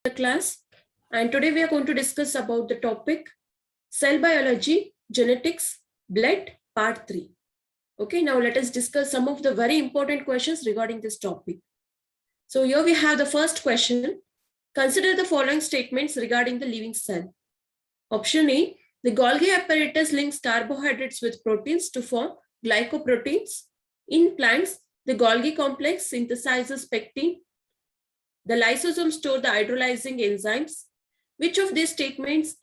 the class, and today we are going to discuss about the topic cell biology, genetics, blood, part 3. Okay, now let us discuss some of the very important questions regarding this topic. So here we have the first question. Consider the following statements regarding the living cell. Option A, the Golgi apparatus links carbohydrates with proteins to form glycoproteins. In plants, the Golgi complex synthesizes pectin. The lysosome stores the hydrolyzing enzymes. Which of these statements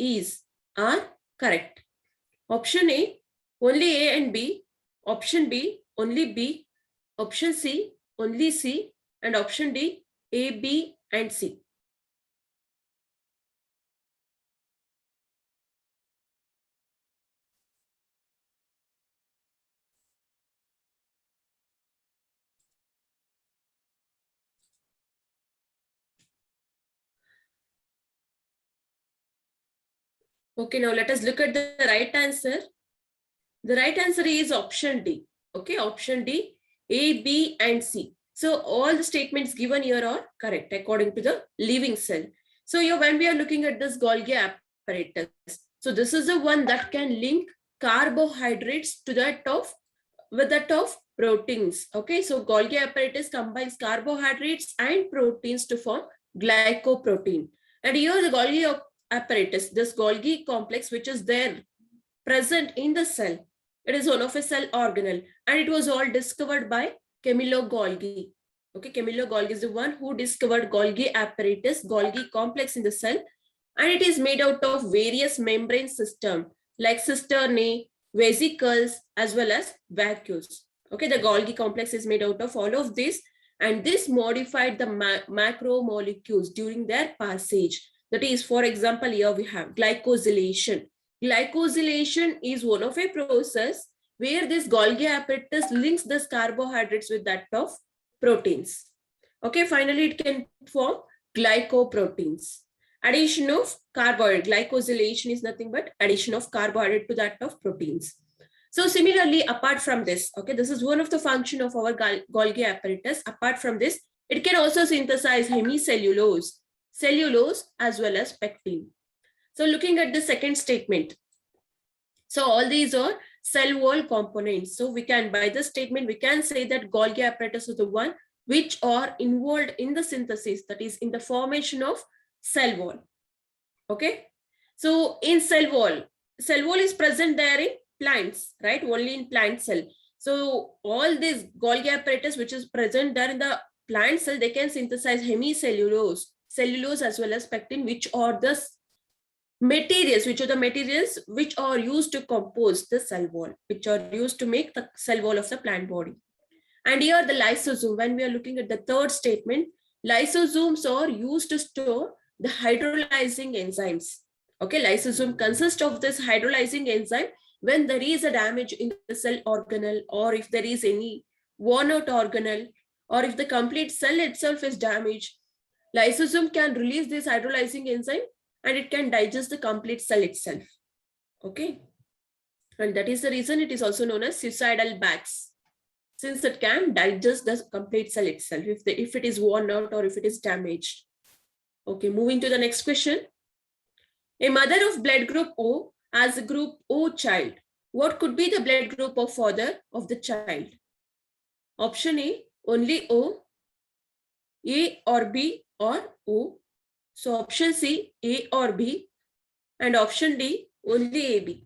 are correct? Option A, only A and B. Option B, only B. Option C, only C. And option D, A, B, and C. Okay, now let us look at the right answer. The right answer is option D. Okay, option D, A, B, and C. So all the statements given here are correct according to the living cell. So here when we are looking at this Golgi apparatus, so this is the one that can link carbohydrates to that of proteins. Okay, so Golgi apparatus combines carbohydrates and proteins to form glycoprotein. And here the Golgi apparatus, this Golgi complex which is there present in the cell, it is one of a cell organelle, and it was all discovered by Camillo Golgi. Okay, Camillo Golgi is the one who discovered Golgi apparatus, Golgi complex in the cell, and it is made out of various membrane system like cisternae, vesicles, as well as vacuoles. Okay, the Golgi complex is made out of all of this, and this modified the macromolecules during their passage. That is, for example, here we have glycosylation. Glycosylation is one of a process where this Golgi apparatus links this carbohydrates with that of proteins. Okay, finally it can form glycoproteins. Addition of carbohydrate, glycosylation is nothing but addition of carbohydrate to that of proteins. So similarly, apart from this, okay, this is one of the function of our Golgi apparatus. Apart from this, it can also synthesize hemicellulose, cellulose, as well as pectin. So looking at the second statement, so all these are cell wall components. So we can, by this statement, we can say that Golgi apparatus is the one which are involved in the synthesis, that is in the formation of cell wall. Okay. So in cell wall is present there in plants, right? Only in plant cell. So all this Golgi apparatus which is present there in the plant cell, they can synthesize hemicellulose, cellulose, as well as pectin, which are the materials which are used to compose the cell wall, which are used to make the cell wall of the plant body. And here the lysosome, when we are looking at the third statement, lysosomes are used to store the hydrolyzing enzymes. Okay, lysosome consists of this hydrolyzing enzyme. When there is a damage in the cell organelle, or if there is any worn out organelle, or if the complete cell itself is damaged, lysosome can release this hydrolyzing enzyme and it can digest the complete cell itself. Okay, and that is the reason it is also known as suicidal bags, since it can digest the complete cell itself if it is worn out or if it is damaged. Okay, moving to the next question. A mother of blood group O has a group O child. What could be the blood group of father of the child? Option A, only O, A or B or O. So option C, A or B, and option D, only AB.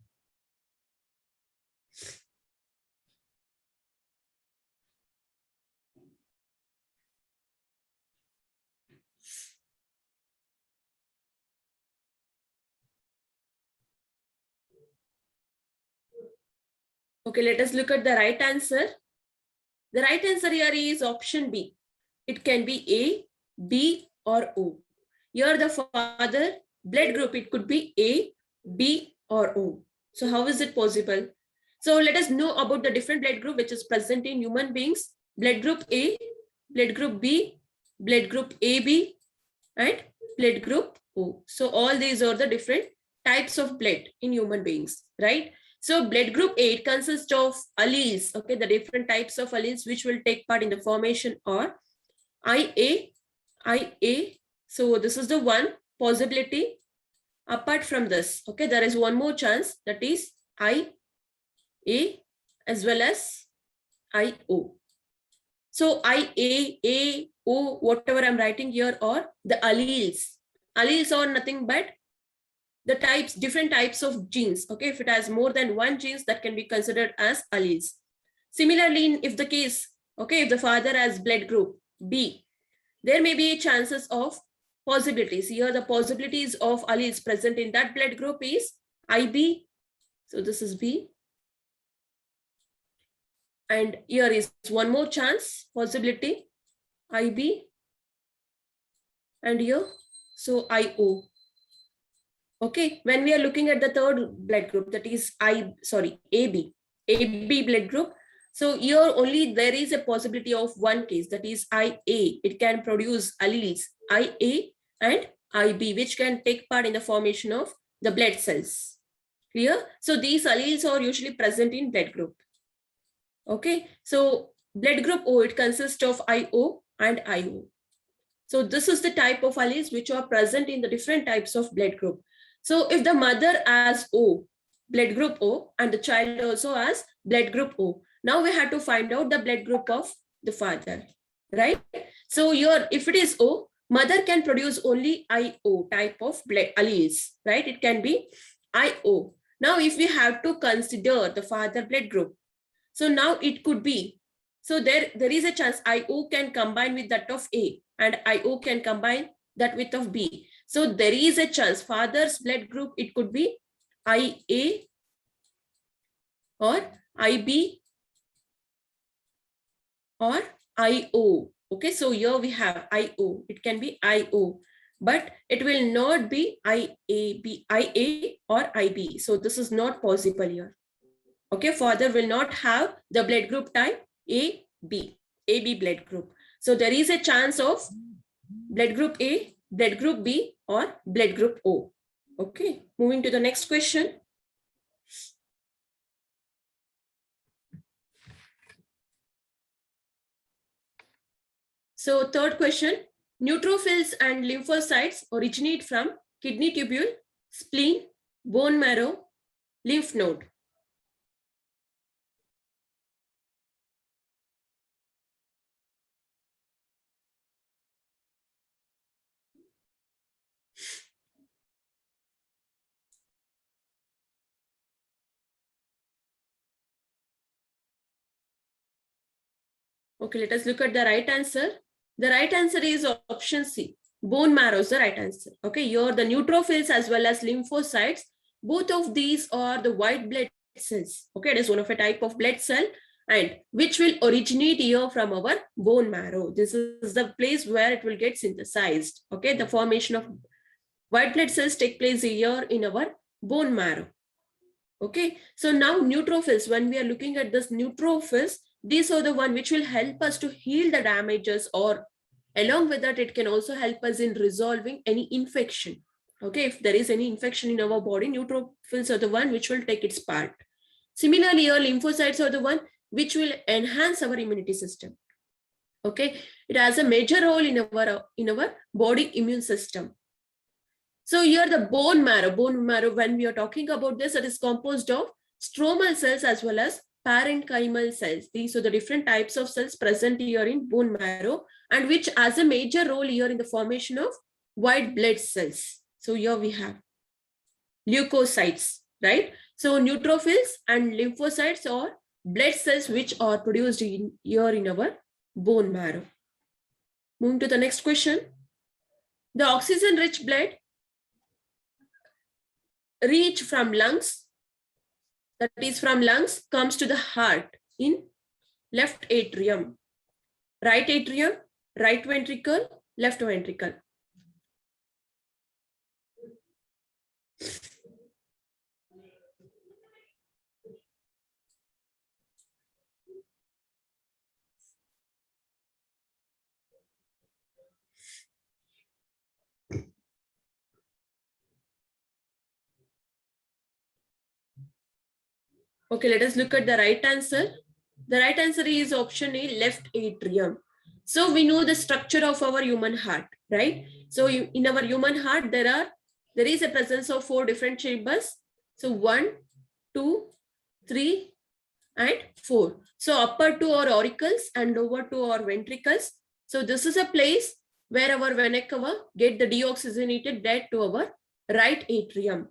Okay, let us look at the right answer. The right answer here is option B. It can be A, B, or O. Here the father blood group, it could be A, B, or O. So how is it possible? So let us know about the different blood group which is present in human beings. Blood group A, blood group B, blood group AB, and blood group O. So all these are the different types of blood in human beings, right? So blood group A, it consists of alleles. Okay, the different types of alleles which will take part in the formation are IA, So this is the one possibility. Apart from this, okay, there is one more chance, that is IA as well as IO. So IA, O, whatever I'm writing here are the alleles. Alleles are nothing but the types, different types of genes. Okay, if it has more than one genes, that can be considered as alleles. Similarly, if the case, okay, if the father has blood group B, there may be chances of possibilities. Here the possibilities of alleles present in that blood group is IB. So this is B. And here is one more chance, possibility, IB. And here, so IO. Okay, when we are looking at the third blood group, that is AB blood group. So here only there is a possibility of one case, that is IA. It can produce alleles IA and IB, which can take part in the formation of the blood cells. Clear? So these alleles are usually present in blood group. Okay, so blood group O, it consists of IO and IO. So this is the type of alleles which are present in the different types of blood group. So if the mother has O, blood group O, and the child also has blood group O, now we have to find out the blood group of the father, right? So here, if it is O, mother can produce only IO type of blood alleles, right? It can be IO. Now, if we have to consider the father blood group, so now it could be, so there is a chance IO can combine with that of A and IO can combine that with of B. So there is a chance father's blood group, it could be IA or IB or IO. Okay, so here we have IO. It can be IO, but it will not be IA or IB. So this is not possible here. Okay, father will not have the blood group type AB blood group. So there is a chance of blood group A, blood group B, or blood group O. Okay, moving to the next question. So third question, neutrophils and lymphocytes originate from kidney tubule, spleen, bone marrow, lymph node. Okay, let us look at the right answer. The right answer is option C. Bone marrow is the right answer. Okay, here the neutrophils as well as lymphocytes, both of these are the white blood cells. Okay, it is one of a type of blood cell and which will originate here from our bone marrow. This is the place where it will get synthesized. Okay, the formation of white blood cells take place here in our bone marrow. Okay, so now neutrophils, when we are looking at this neutrophils, these are the one which will help us to heal the damages, or along with that, it can also help us in resolving any infection. Okay, if there is any infection in our body, neutrophils are the one which will take its part. Similarly, your lymphocytes are the one which will enhance our immunity system. Okay, it has a major role in our body immune system. So here the bone marrow, when we are talking about this, it is composed of stromal cells as well as parenchymal cells. These are the different types of cells present here in bone marrow and which has a major role here in the formation of white blood cells. So here we have leukocytes, right? So neutrophils and lymphocytes are blood cells which are produced here in our bone marrow. Moving to the next question. The oxygen-rich blood reach from lungs, that is from lungs, comes to the heart in left atrium, right atrium, right ventricle, left ventricle. Okay, let us look at the right answer. The right answer is option A, left atrium. So we know the structure of our human heart, right? So in our human heart, there is a presence of 4 different chambers. So 1, 2, 3, and 4. So upper 2 are auricles and lower 2 are ventricles. So this is a place where our vena cava get the deoxygenated blood to our right atrium.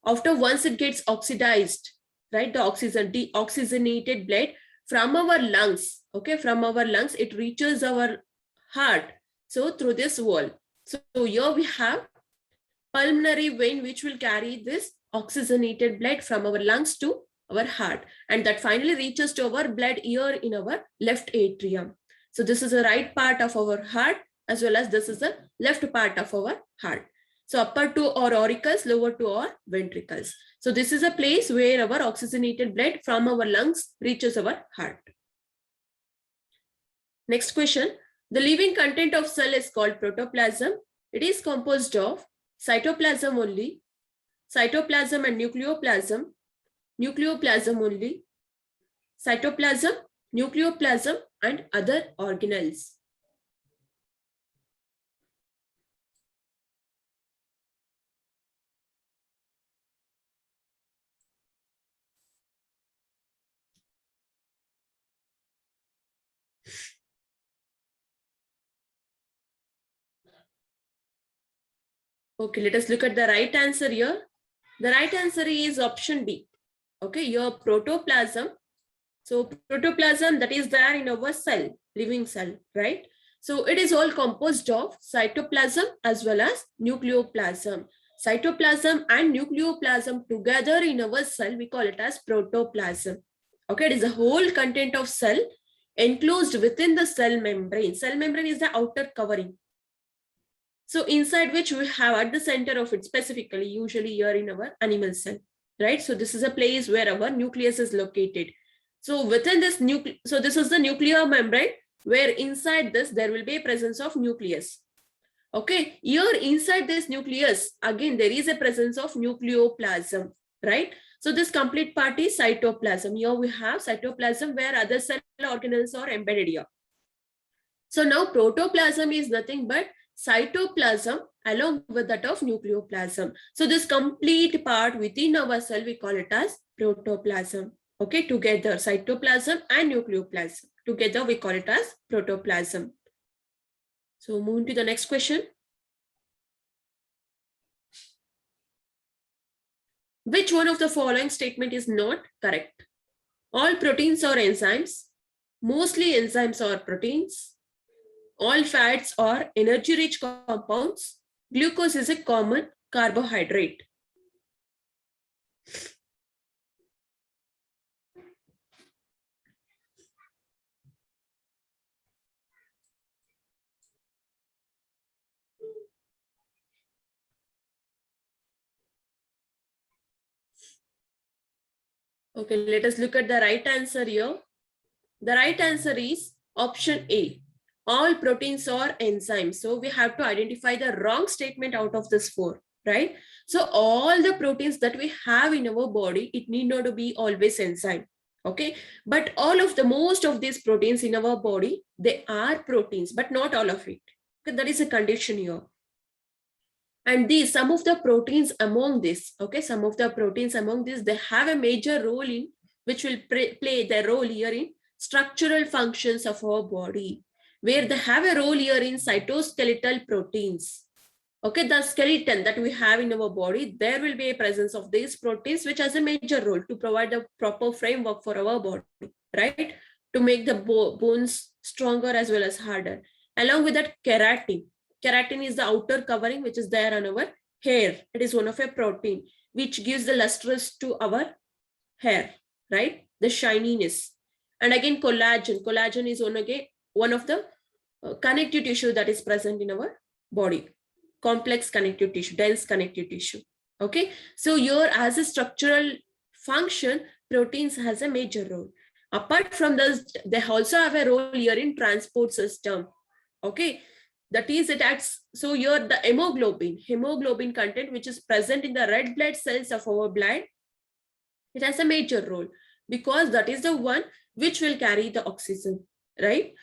After once it gets oxidized, right, the deoxygenated blood from our lungs, okay, from our lungs, it reaches our heart. So through this wall. So here we have pulmonary vein which will carry this oxygenated blood from our lungs to our heart, and that finally reaches to our blood here in our left atrium. So this is the right part of our heart, as well as this is the left part of our heart. So upper 2 are auricles, lower 2 are ventricles. So this is a place where our oxygenated blood from our lungs reaches our heart. Next question. The living content of cell is called protoplasm. It is composed of cytoplasm only, cytoplasm and nucleoplasm, nucleoplasm only, cytoplasm, nucleoplasm, and other organelles. Okay, let us look at the right answer here. The right answer is option B. Okay, your protoplasm. So protoplasm, that is there in our cell, living cell, right? So it is all composed of cytoplasm as well as nucleoplasm. Cytoplasm and nucleoplasm together in our cell, we call it as protoplasm. Okay, it is the whole content of cell enclosed within the cell membrane. Cell membrane is the outer covering. So inside which we have at the center of it, specifically, usually here in our animal cell, right? So this is a place where our nucleus is located. So within this so this is the nuclear membrane, where inside this there will be a presence of nucleus. Okay, here inside this nucleus, again there is a presence of nucleoplasm, right? So this complete part is cytoplasm. Here we have cytoplasm where other cell organelles are embedded here. So now protoplasm is nothing but cytoplasm along with that of nucleoplasm. So this complete part within our cell, we call it as protoplasm. Okay, together cytoplasm and nucleoplasm. Together we call it as protoplasm. So moving to the next question. Which one of the following statement is not correct? All proteins are enzymes. Mostly enzymes are proteins. All fats are energy-rich compounds. Glucose is a common carbohydrate. Okay, let us look at the right answer here. The right answer is option A. All proteins are enzymes. So we have to identify the wrong statement out of this 4, right? So all the proteins that we have in our body, it need not to be always enzyme. Okay, but most of these proteins in our body, they are proteins, but not all of it. Okay, that is a condition here. And some of the proteins among this, okay, some of the proteins among this, they have a major role in, which will play their role here in structural functions of our body, where they have a role here in cytoskeletal proteins. Okay, the skeleton that we have in our body, there will be a presence of these proteins, which has a major role to provide a proper framework for our body, right? To make the bones stronger as well as harder. Along with that, keratin. Keratin is the outer covering which is there on our hair. It is one of a protein which gives the lustrous to our hair, right? The shininess. And again, collagen. Collagen is one of the connective tissue that is present in our body. Complex connective tissue, dense connective tissue. Okay. So here, as a structural function, proteins has a major role. Apart from this, they also have a role here in transport system. Okay. That is, it acts, so here the hemoglobin content, which is present in the red blood cells of our blood, it has a major role because that is the one which will carry the oxygen, right?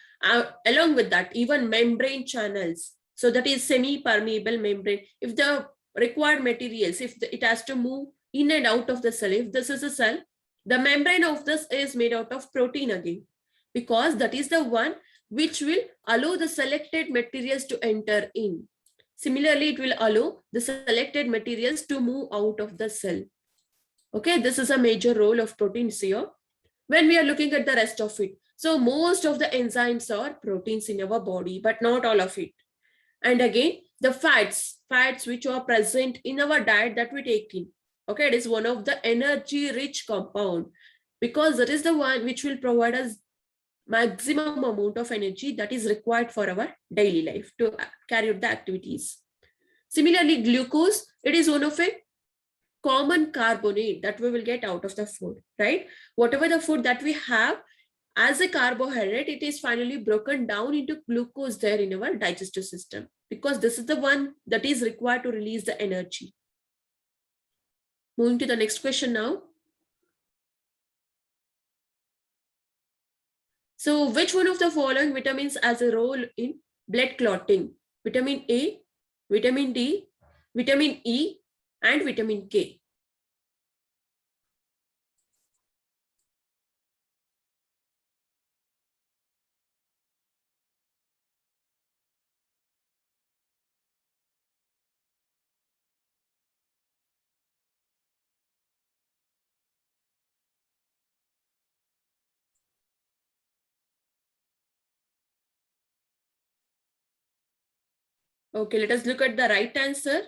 Along with that, even membrane channels, So that is semi-permeable membrane. If the required materials, if it has to move in and out of the cell, if this is a cell, the membrane of this is made out of protein again, because that is the one which will allow the selected materials to enter in. Similarly, it will allow the selected materials to move out of the cell. Okay, this is a major role of proteins here. When we are looking at the rest of it, so most of the enzymes are proteins in our body, but not all of it. And again, the fats which are present in our diet that we take in. Okay, it is one of the energy rich compound, because that is the one which will provide us maximum amount of energy that is required for our daily life to carry out the activities. Similarly, glucose, it is one of a common carbonate that we will get out of the food, right? Whatever the food that we have as a carbohydrate, it is finally broken down into glucose there in our digestive system, because this is the one that is required to release the energy. Moving to the next question now. So which one of the following vitamins has a role in blood clotting? Vitamin A, vitamin D, vitamin E, and vitamin K. Okay, let us look at the right answer.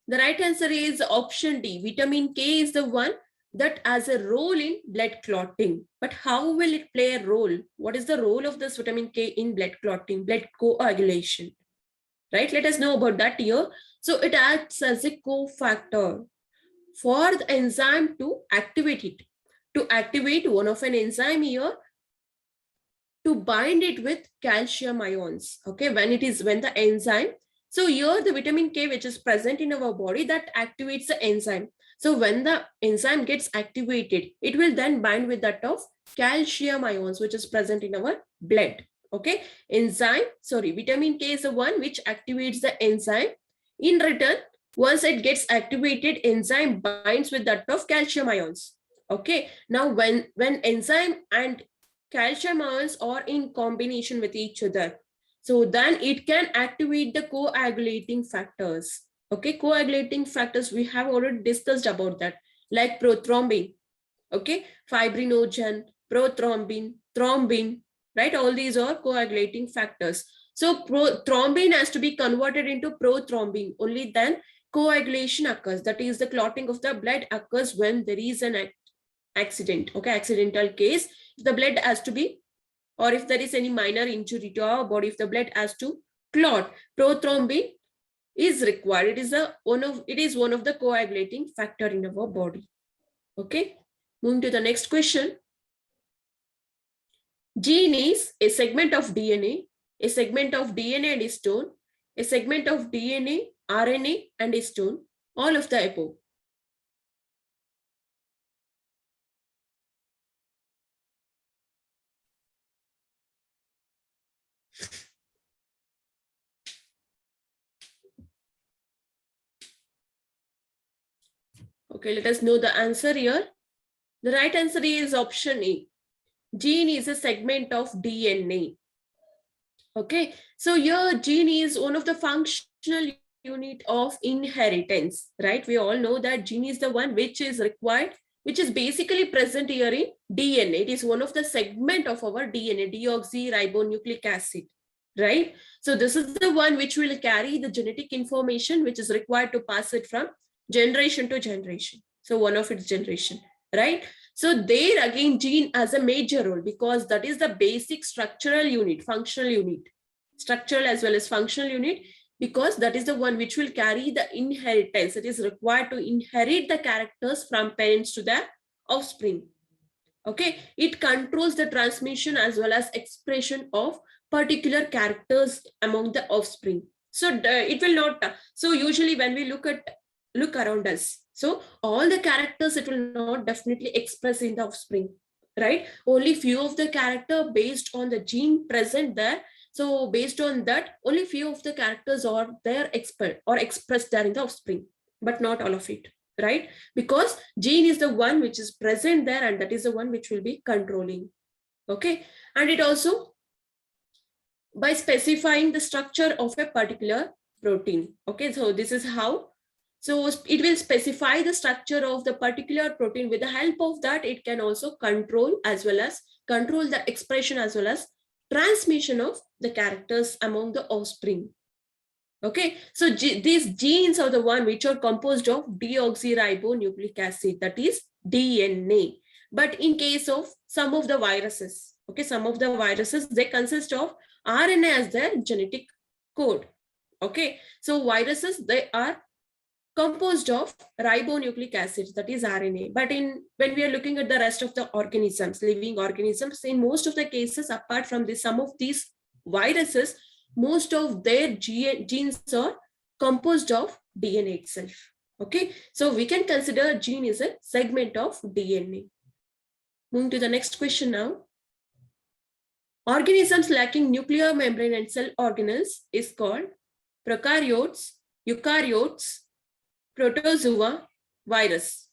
The right answer is option D. Vitamin K is the one that has a role in blood clotting. But how will it play a role? What is the role of this vitamin K in blood clotting, blood coagulation? Right? Let us know about that here. So it acts as a cofactor for the enzyme to activate it. To activate one of an enzyme here, to bind it with calcium ions. Okay, when the enzyme, so here the vitamin K which is present in our body, that activates the enzyme. So when the enzyme gets activated, it will then bind with that of calcium ions which is present in our blood. Okay, vitamin K is the one which activates the enzyme. In return, once it gets activated, enzyme binds with that of calcium ions. Okay, now when enzyme and calcium ions are in combination with each other, so then it can activate the coagulating factors. Okay, coagulating factors, we have already discussed about that, like prothrombin, okay, fibrinogen, prothrombin, thrombin, right? All these are coagulating factors. So thrombin has to be converted into prothrombin. Only then coagulation occurs. That is, the clotting of the blood occurs when there is an accident. Okay, accidental case. If the blood has to be, or if there is any minor injury to our body, if the blood has to clot, prothrombin is required. It is one of the coagulating factor in our body. Okay, moving to the next question. Gene is a segment of DNA, a segment of DNA and histone, a segment of DNA, RNA and histone, all of the above. Okay, let us know the answer here. The right answer is option A. Gene is a segment of DNA. Okay, so your gene is one of the functional unit of inheritance, right? We all know that gene is the one which is required, which is basically present here in DNA. It is one of the segment of our DNA, deoxyribonucleic acid, right? So this is the one which will carry the genetic information which is required to pass it from generation to generation. So one of its generation, right? So there again, gene has a major role, because that is the basic structural unit, functional unit, structural as well as functional unit, because that is the one which will carry the inheritance. It is required to inherit the characters from parents to the offspring. Okay, it controls the transmission as well as expression of particular characters among the offspring. So it will not. So usually when we look around us, so all the characters, it will not definitely express in the offspring, right? Only few of the character based on the gene present there So based on that, only few of the characters are there expressed there in the offspring, but not all of it, right? Because gene is the one which is present there, and that is the one which will be controlling. Okay, and it also by specifying the structure of a particular protein. Okay, so this is how. So it will specify the structure of the particular protein. With the help of that, it can also control the expression as well as transmission of the characters among the offspring. Okay, so these genes are the one which are composed of deoxyribonucleic acid, that is DNA. But in case of some of the viruses, okay, some of the viruses, they consist of RNA as their genetic code. Okay, so viruses, they are composed of ribonucleic acids, that is RNA. But when we are looking at the rest of the organisms, living organisms, in most of the cases, apart from this, some of these viruses, most of their genes are composed of DNA itself. Okay, so we can consider gene is a segment of DNA. Moving to the next question now. Organisms lacking nuclear membrane and cell organelles is called prokaryotes, eukaryotes, protozoa, virus.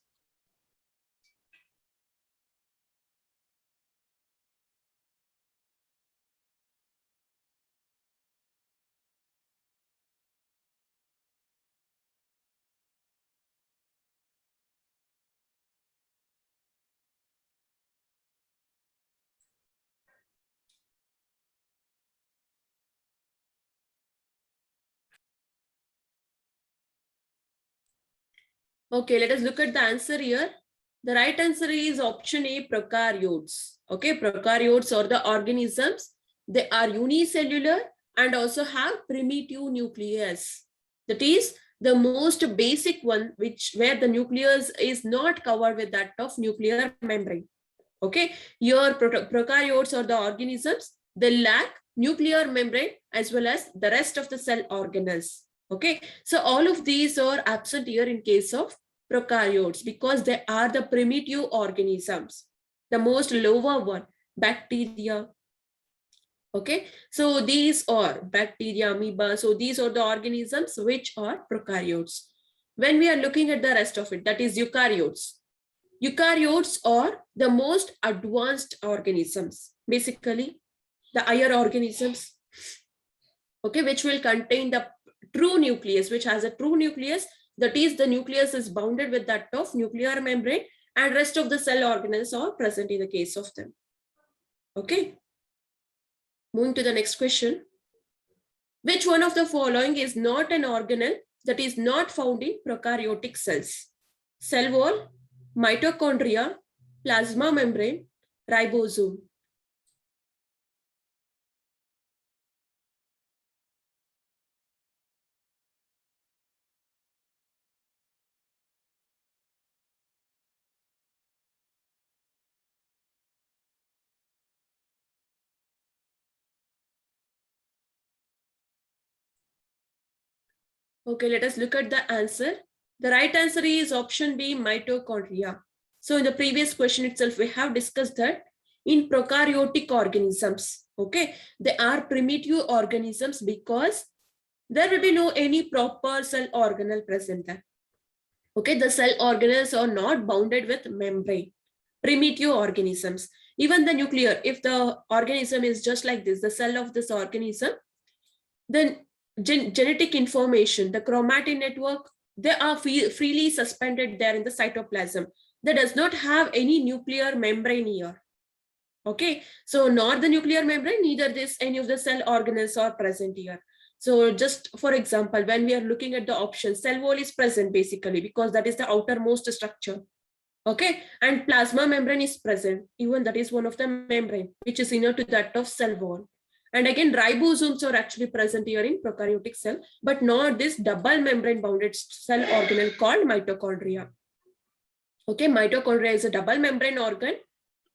Okay, let us look at the answer here. The right answer is option A, prokaryotes. Okay, prokaryotes are the organisms. They are unicellular and also have primitive nucleus. That is the most basic one, where the nucleus is not covered with that of nuclear membrane. Okay, your prokaryotes are the organisms. They lack nuclear membrane as well as the rest of the cell organelles. Okay, so all of these are absent here in case of prokaryotes because they are the primitive organisms. The most lower one, bacteria. Okay, so these are bacteria, amoeba. So these are the organisms which are prokaryotes. When we are looking at the rest of it, that is eukaryotes. Eukaryotes are the most advanced organisms, basically the higher organisms, okay, which will contain the true nucleus, which has a true nucleus. That is, the nucleus is bounded with that of nuclear membrane, and rest of the cell organelles are present in the case of them. Okay. Moving to the next question. Which one of the following is not an organelle that is not found in prokaryotic cells? Cell wall, mitochondria, plasma membrane, ribosome. Okay, let us look at the answer. The right answer is option B, mitochondria. So in the previous question itself, we have discussed that in prokaryotic organisms, okay, they are primitive organisms because there will be no any proper cell organelle present there. Okay, the cell organelles are not bounded with membrane. Primitive organisms. Even the nuclear, if the organism is just like this, the cell of this organism, then genetic information, the chromatin network, they are freely suspended there in the cytoplasm. That does not have any nuclear membrane here. Okay, so not the nuclear membrane, neither any of the cell organelles are present here. So just for example, when we are looking at the option, cell wall is present basically because that is the outermost structure. Okay, and plasma membrane is present, even that is one of the membrane which is inner to that of cell wall. And again, ribosomes are actually present here in prokaryotic cell, but not this double membrane bounded cell organelle called mitochondria. Okay, mitochondria is a double membrane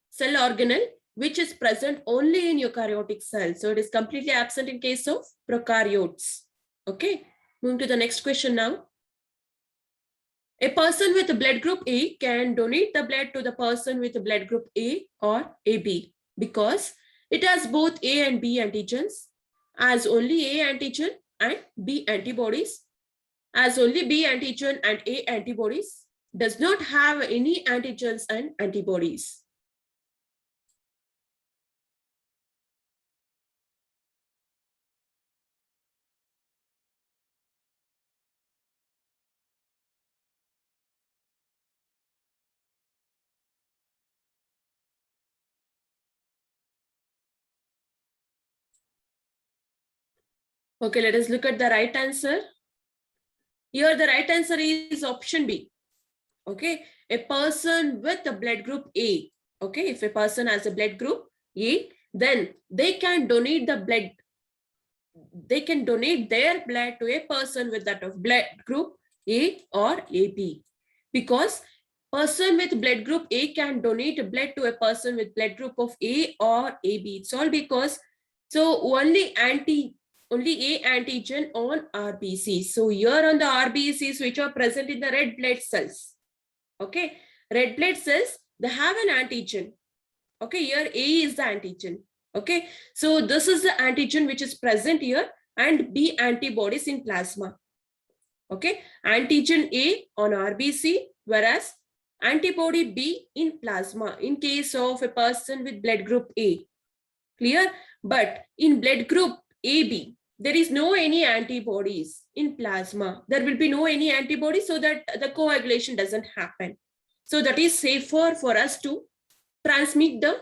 cell organelle, which is present only in eukaryotic cells. So it is completely absent in case of prokaryotes. Okay, moving to the next question now. A person with blood group A can donate the blood to the person with blood group A or AB because it has both A and B antigens. as only A antigen and B antibodies, as only B antigen and A antibodies, does not have any antigens and antibodies. Okay, let us look at the right answer. Here the right answer is option B. Okay, a person with the blood group A. Okay, if a person has a blood group A, then they can donate the blood. They can donate their blood to a person with that of blood group A or AB. Because person with blood group A can donate blood to a person with blood group of A or AB. It's all because so only A antigen on RBC. So here on the RBCs which are present in the red blood cells. Okay, red blood cells, they have an antigen. Okay, here A is the antigen. Okay, so this is the antigen which is present here and B antibodies in plasma. Okay, antigen A on RBC, whereas antibody B in plasma in case of a person with blood group A. Clear? But in blood group AB, there is no any antibodies in plasma. There will be no any antibodies so that the coagulation doesn't happen. So that is safer for us to transmit the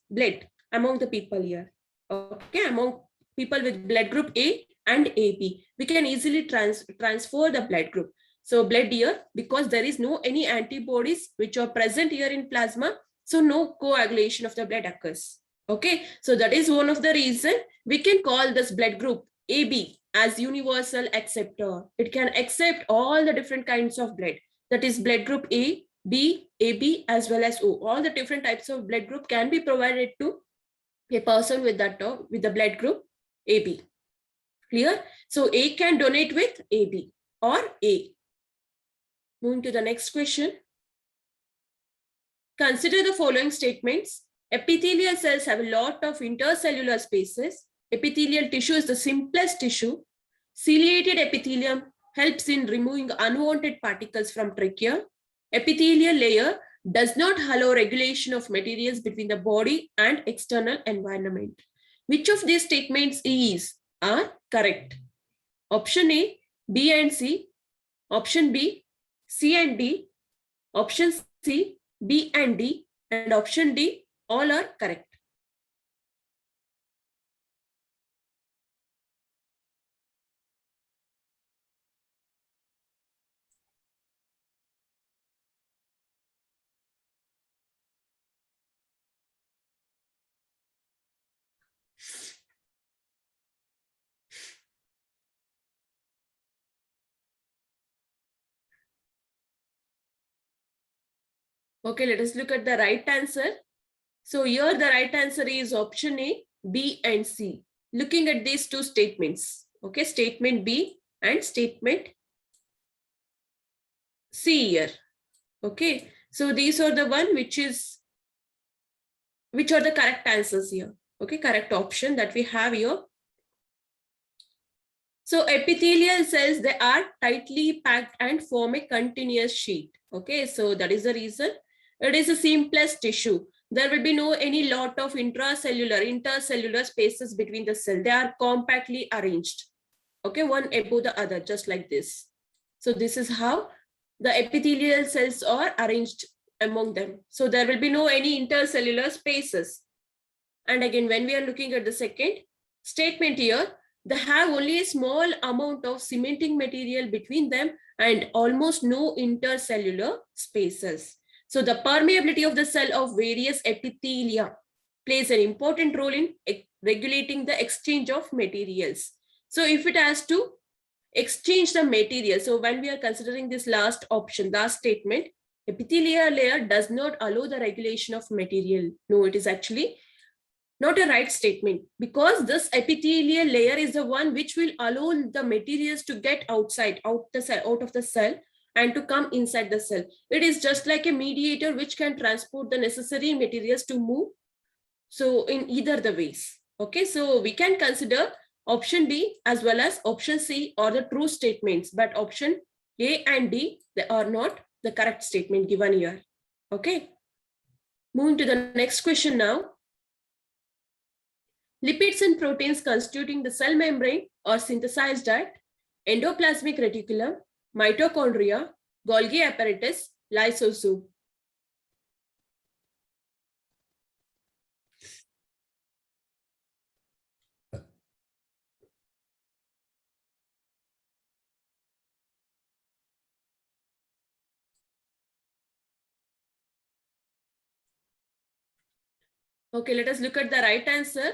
blood among the people here. Okay, among people with blood group A and AB, we can easily transfer the blood group. So blood here, because there is no any antibodies which are present here in plasma, so no coagulation of the blood occurs. Okay, so that is one of the reason we can call this blood group AB as universal acceptor. It can accept all the different kinds of blood. That is blood group A, B, AB as well as O. All the different types of blood group can be provided to a person with that with the blood group AB. Clear? So A can donate with AB or A. Moving to the next question. Consider the following statements. Epithelial cells have a lot of intercellular spaces. Epithelial tissue is the simplest tissue. Ciliated epithelium helps in removing unwanted particles from trachea. Epithelial layer does not allow regulation of materials between the body and external environment. Which of these statements are correct? Option A, B and C. Option B, C and D. Option C, B and D. And option D, all are correct. Okay, let us look at the right answer. So here the right answer is option A, B and C. Looking at these two statements. Okay, statement B and statement C here. Okay, so these are the one which are the correct answers here. Okay, correct option that we have here. So epithelial cells, they are tightly packed and form a continuous sheet. Okay, so that is the reason. It is the simplest tissue. There will be no any lot of intercellular spaces between the cell. They are compactly arranged. Okay, one above the other, just like this. So this is how the epithelial cells are arranged among them. So there will be no any intercellular spaces. And again, when we are looking at the second statement here, they have only a small amount of cementing material between them and almost no intercellular spaces. So the permeability of the cell of various epithelia plays an important role in regulating the exchange of materials. So if it has to exchange the material, so when we are considering this last option, last statement, epithelial layer does not allow the regulation of material. No, it is actually not a right statement, because this epithelial layer is the one which will allow the materials to get outside, out of the cell and to come inside the cell. It is just like a mediator which can transport the necessary materials to move. So in either the ways. Okay, so we can consider Option B as well as option C are the true statements, but option A and D, they are not the correct statement given here. Okay. Moving to the next question now. Lipids and proteins constituting the cell membrane are synthesized at endoplasmic reticulum, mitochondria, Golgi apparatus, lysosome. Okay, let us look at the right answer.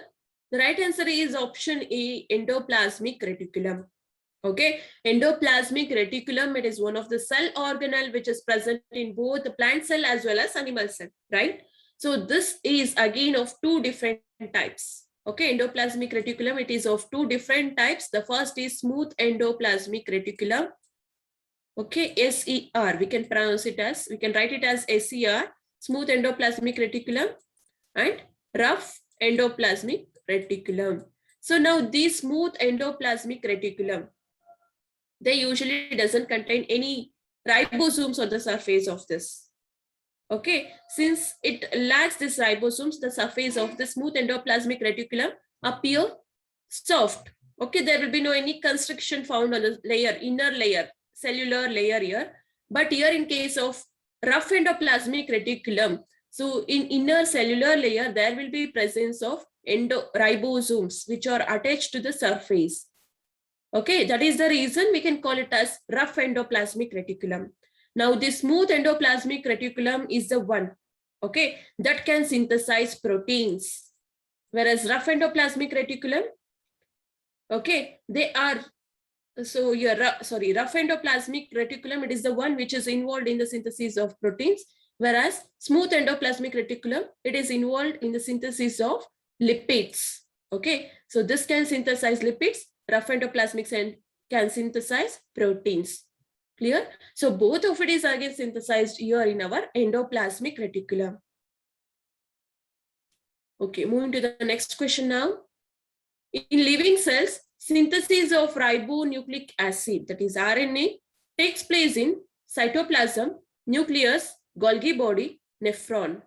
The right answer is option A, endoplasmic reticulum. Okay, endoplasmic reticulum, it is one of the cell organelle which is present in both the plant cell as well as animal cell, right? So this is again of two different types. Okay, endoplasmic reticulum, it is of two different types. The first is smooth endoplasmic reticulum. Okay, SER, we can pronounce it as, we can write it as SER, smooth endoplasmic reticulum, and rough endoplasmic reticulum. So now this smooth endoplasmic reticulum, they usually doesn't contain any ribosomes on the surface of this. Okay, since it lacks this ribosomes, the surface of the smooth endoplasmic reticulum appear soft. Okay, there will be no any constriction found on the layer, inner layer, cellular layer here. But here in case of rough endoplasmic reticulum, so in inner cellular layer, there will be presence of ribosomes which are attached to the surface. Okay, that is the reason we can call it as rough endoplasmic reticulum. Now, this smooth endoplasmic reticulum is the one, okay, that can synthesize proteins. Whereas rough endoplasmic reticulum, okay, they are, so your rough endoplasmic reticulum, it is the one which is involved in the synthesis of proteins. Whereas smooth endoplasmic reticulum, it is involved in the synthesis of lipids. Okay, so this can synthesize lipids. Rough endoplasmic can synthesize proteins. Clear? So both of it is again synthesized here in our endoplasmic reticulum. Okay, moving to the next question now. In living cells, synthesis of ribonucleic acid, that is RNA, takes place in cytoplasm, nucleus, Golgi body, nephron.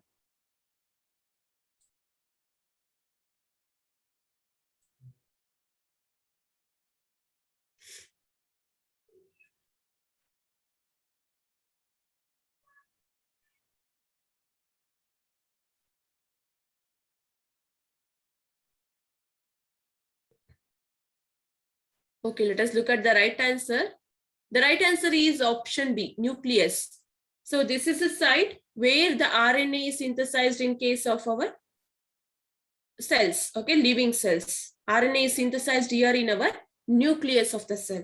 Okay, let us look at the right answer. The right answer is option B, nucleus. So this is a site where the RNA is synthesized in case of our cells, okay, living cells. RNA is synthesized here in our nucleus of the cell.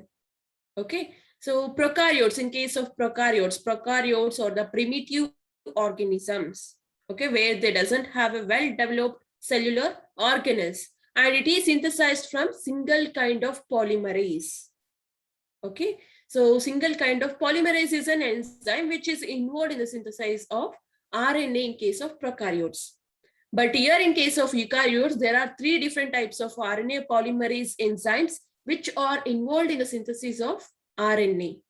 Okay, so prokaryotes, in case of prokaryotes are the primitive organisms, okay, where they doesn't have a well-developed cellular organelles, and it is synthesized from single kind of polymerase. Okay, so single kind of polymerase is an enzyme which is involved in the synthesis of RNA in case of prokaryotes. But here in case of eukaryotes, there are three different types of RNA polymerase enzymes which are involved in the synthesis of RNA.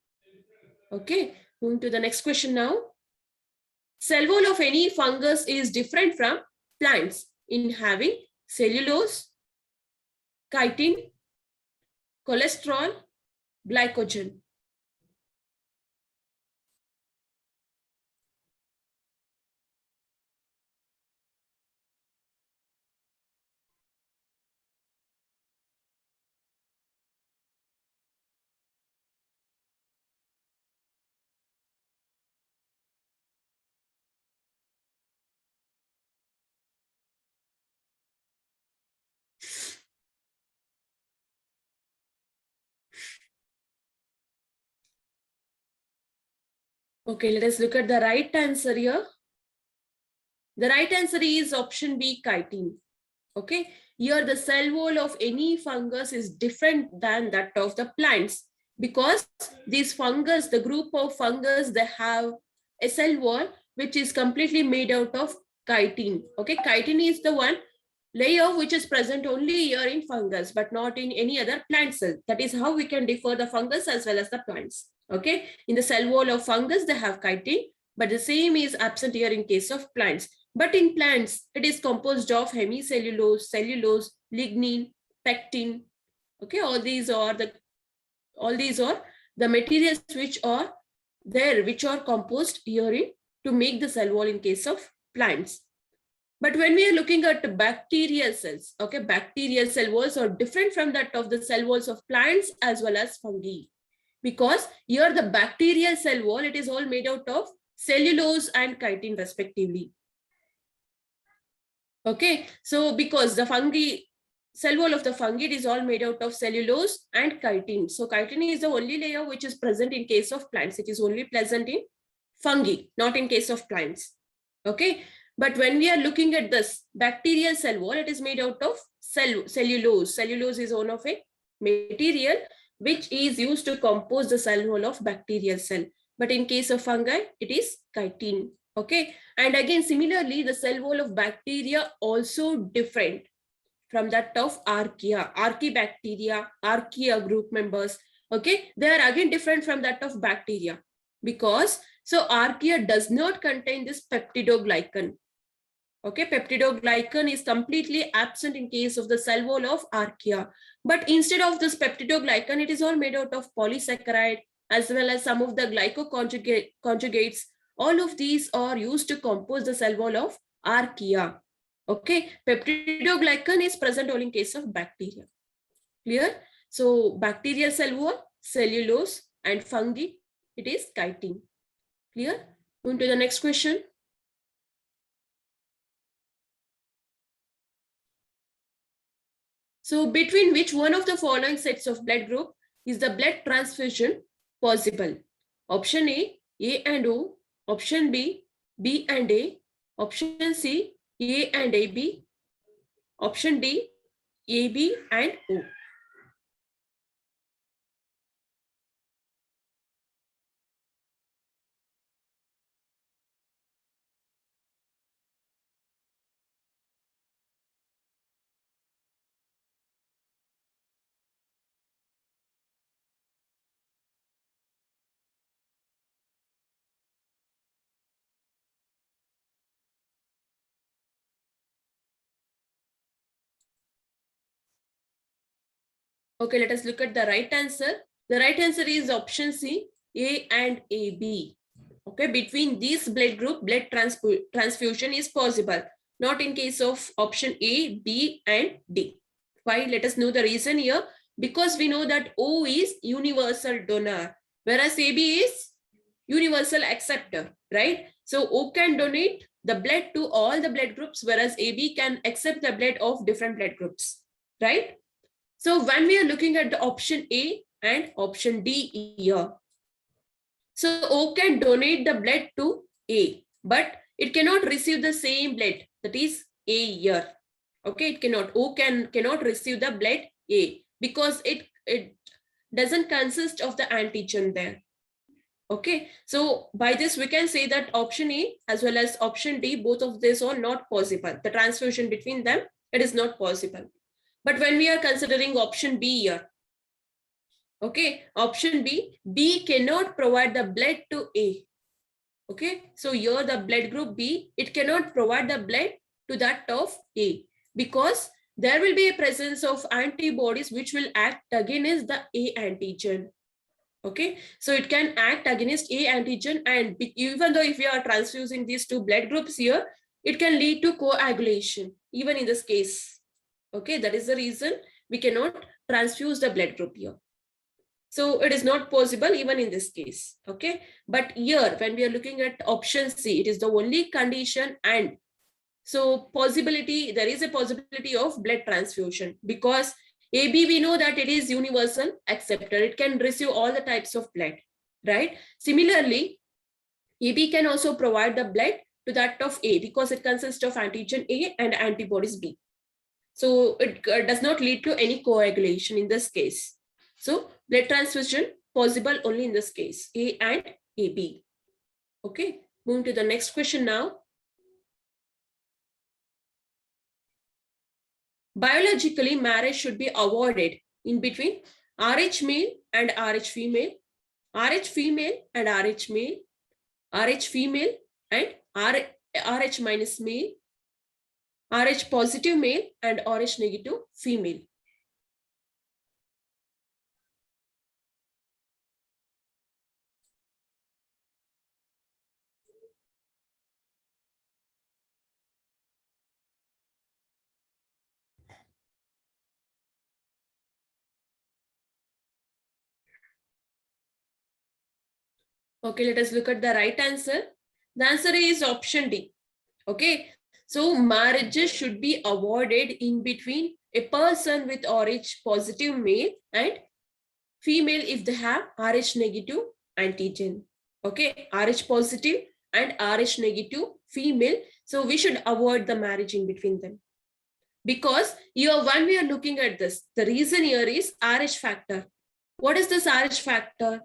Okay, moving to the next question now. Cell wall of any fungus is different from plants in having cellulose, chitin, cholesterol, glycogen. Okay, let us look at the right answer here. The right answer is option B, chitin. Okay, here the cell wall of any fungus is different than that of the plants, because these fungus, the group of fungus, they have a cell wall which is completely made out of chitin. Okay, chitin is the one layer which is present only here in fungus, but not in any other plant cell. That is how we can differ the fungus as well as the plants. Okay, in the cell wall of fungus, they have chitin, but the same is absent here in case of plants. But in plants, it is composed of hemicellulose, cellulose, lignin, pectin. Okay, all these are the materials which are there, which are composed here to make the cell wall in case of plants. But when we are looking at bacterial cells, okay, bacterial cell walls are different from that of the cell walls of plants as well as fungi. Because here the bacterial cell wall, it is all made out of cellulose and chitin respectively. Okay, so because the fungi, cell wall of the fungi is all made out of cellulose and chitin. So chitin is the only layer which is present in case of plants. It is only present in fungi, not in case of plants. Okay, but when we are looking at this bacterial cell wall, it is made out of cellulose. Cellulose is one of a material which is used to compose the cell wall of bacterial cell. But in case of fungi, it is chitin. Okay, and again, similarly, the cell wall of bacteria also different from that of archaea, archaebacteria, archaea group members. Okay, they are again different from that of bacteria because so archaea does not contain this peptidoglycan. Okay, peptidoglycan is completely absent in case of the cell wall of archaea. But instead of this peptidoglycan, it is all made out of polysaccharide as well as some of the glycoconjugates. All of these are used to compose the cell wall of archaea. Okay, peptidoglycan is present only in case of bacteria. Clear? So bacterial cell wall, cellulose, and fungi, it is chitin. Clear? Moving to the next question. So between which one of the following sets of blood group is the blood transfusion possible? Option A and O. Option B, B and A. Option C, A and AB. Option D, AB and O. Okay, let us look at the right answer. The right answer is option C, A and AB. Okay, between these blood group, blood transfusion is possible. Not in case of option A, B and D. Why? Let us know the reason here. Because we know that O is universal donor, whereas AB is universal acceptor, right? So O can donate the blood to all the blood groups, whereas AB can accept the blood of different blood groups, right? So when we are looking at the option A and option D here, so O can donate the blood to A, but it cannot receive the same blood, that is A here. Okay, it cannot. O cannot receive the blood A because it doesn't consist of the antigen there. Okay, so by this we can say that option A as well as option D, both of these are not possible. The transfusion between them, it is not possible. But when we are considering option B here, okay, option B, B cannot provide the blood to A. Okay, so here the blood group B, it cannot provide the blood to that of A because there will be a presence of antibodies which will act against the A antigen. Okay, so it can act against A antigen, and even though if we are transfusing these two blood groups here, it can lead to coagulation even in this case. Okay, that is the reason we cannot transfuse the blood group here. So it is not possible even in this case. Okay, but here when we are looking at option C, it is the only condition, and so possibility, there is a possibility of blood transfusion because AB, we know that it is universal acceptor. It can receive all the types of blood, right? Similarly, AB can also provide the blood to that of A because it consists of antigen A and antibodies B. So it does not lead to any coagulation in this case. So blood transfusion possible only in this case, A and AB. Okay, moving to the next question now. Biologically, marriage should be avoided in between RH male and RH female, RH female and RH male, RH female and RH minus male, RH positive male and RH negative female. Okay, let us look at the right answer. The answer is option D. Okay, so marriages should be avoided in between a person with RH positive male and female if they have RH negative antigen. Okay, RH positive and RH negative female. So we should avoid the marriage in between them. Because year one, we are looking at this. The reason here is RH factor. What is this RH factor?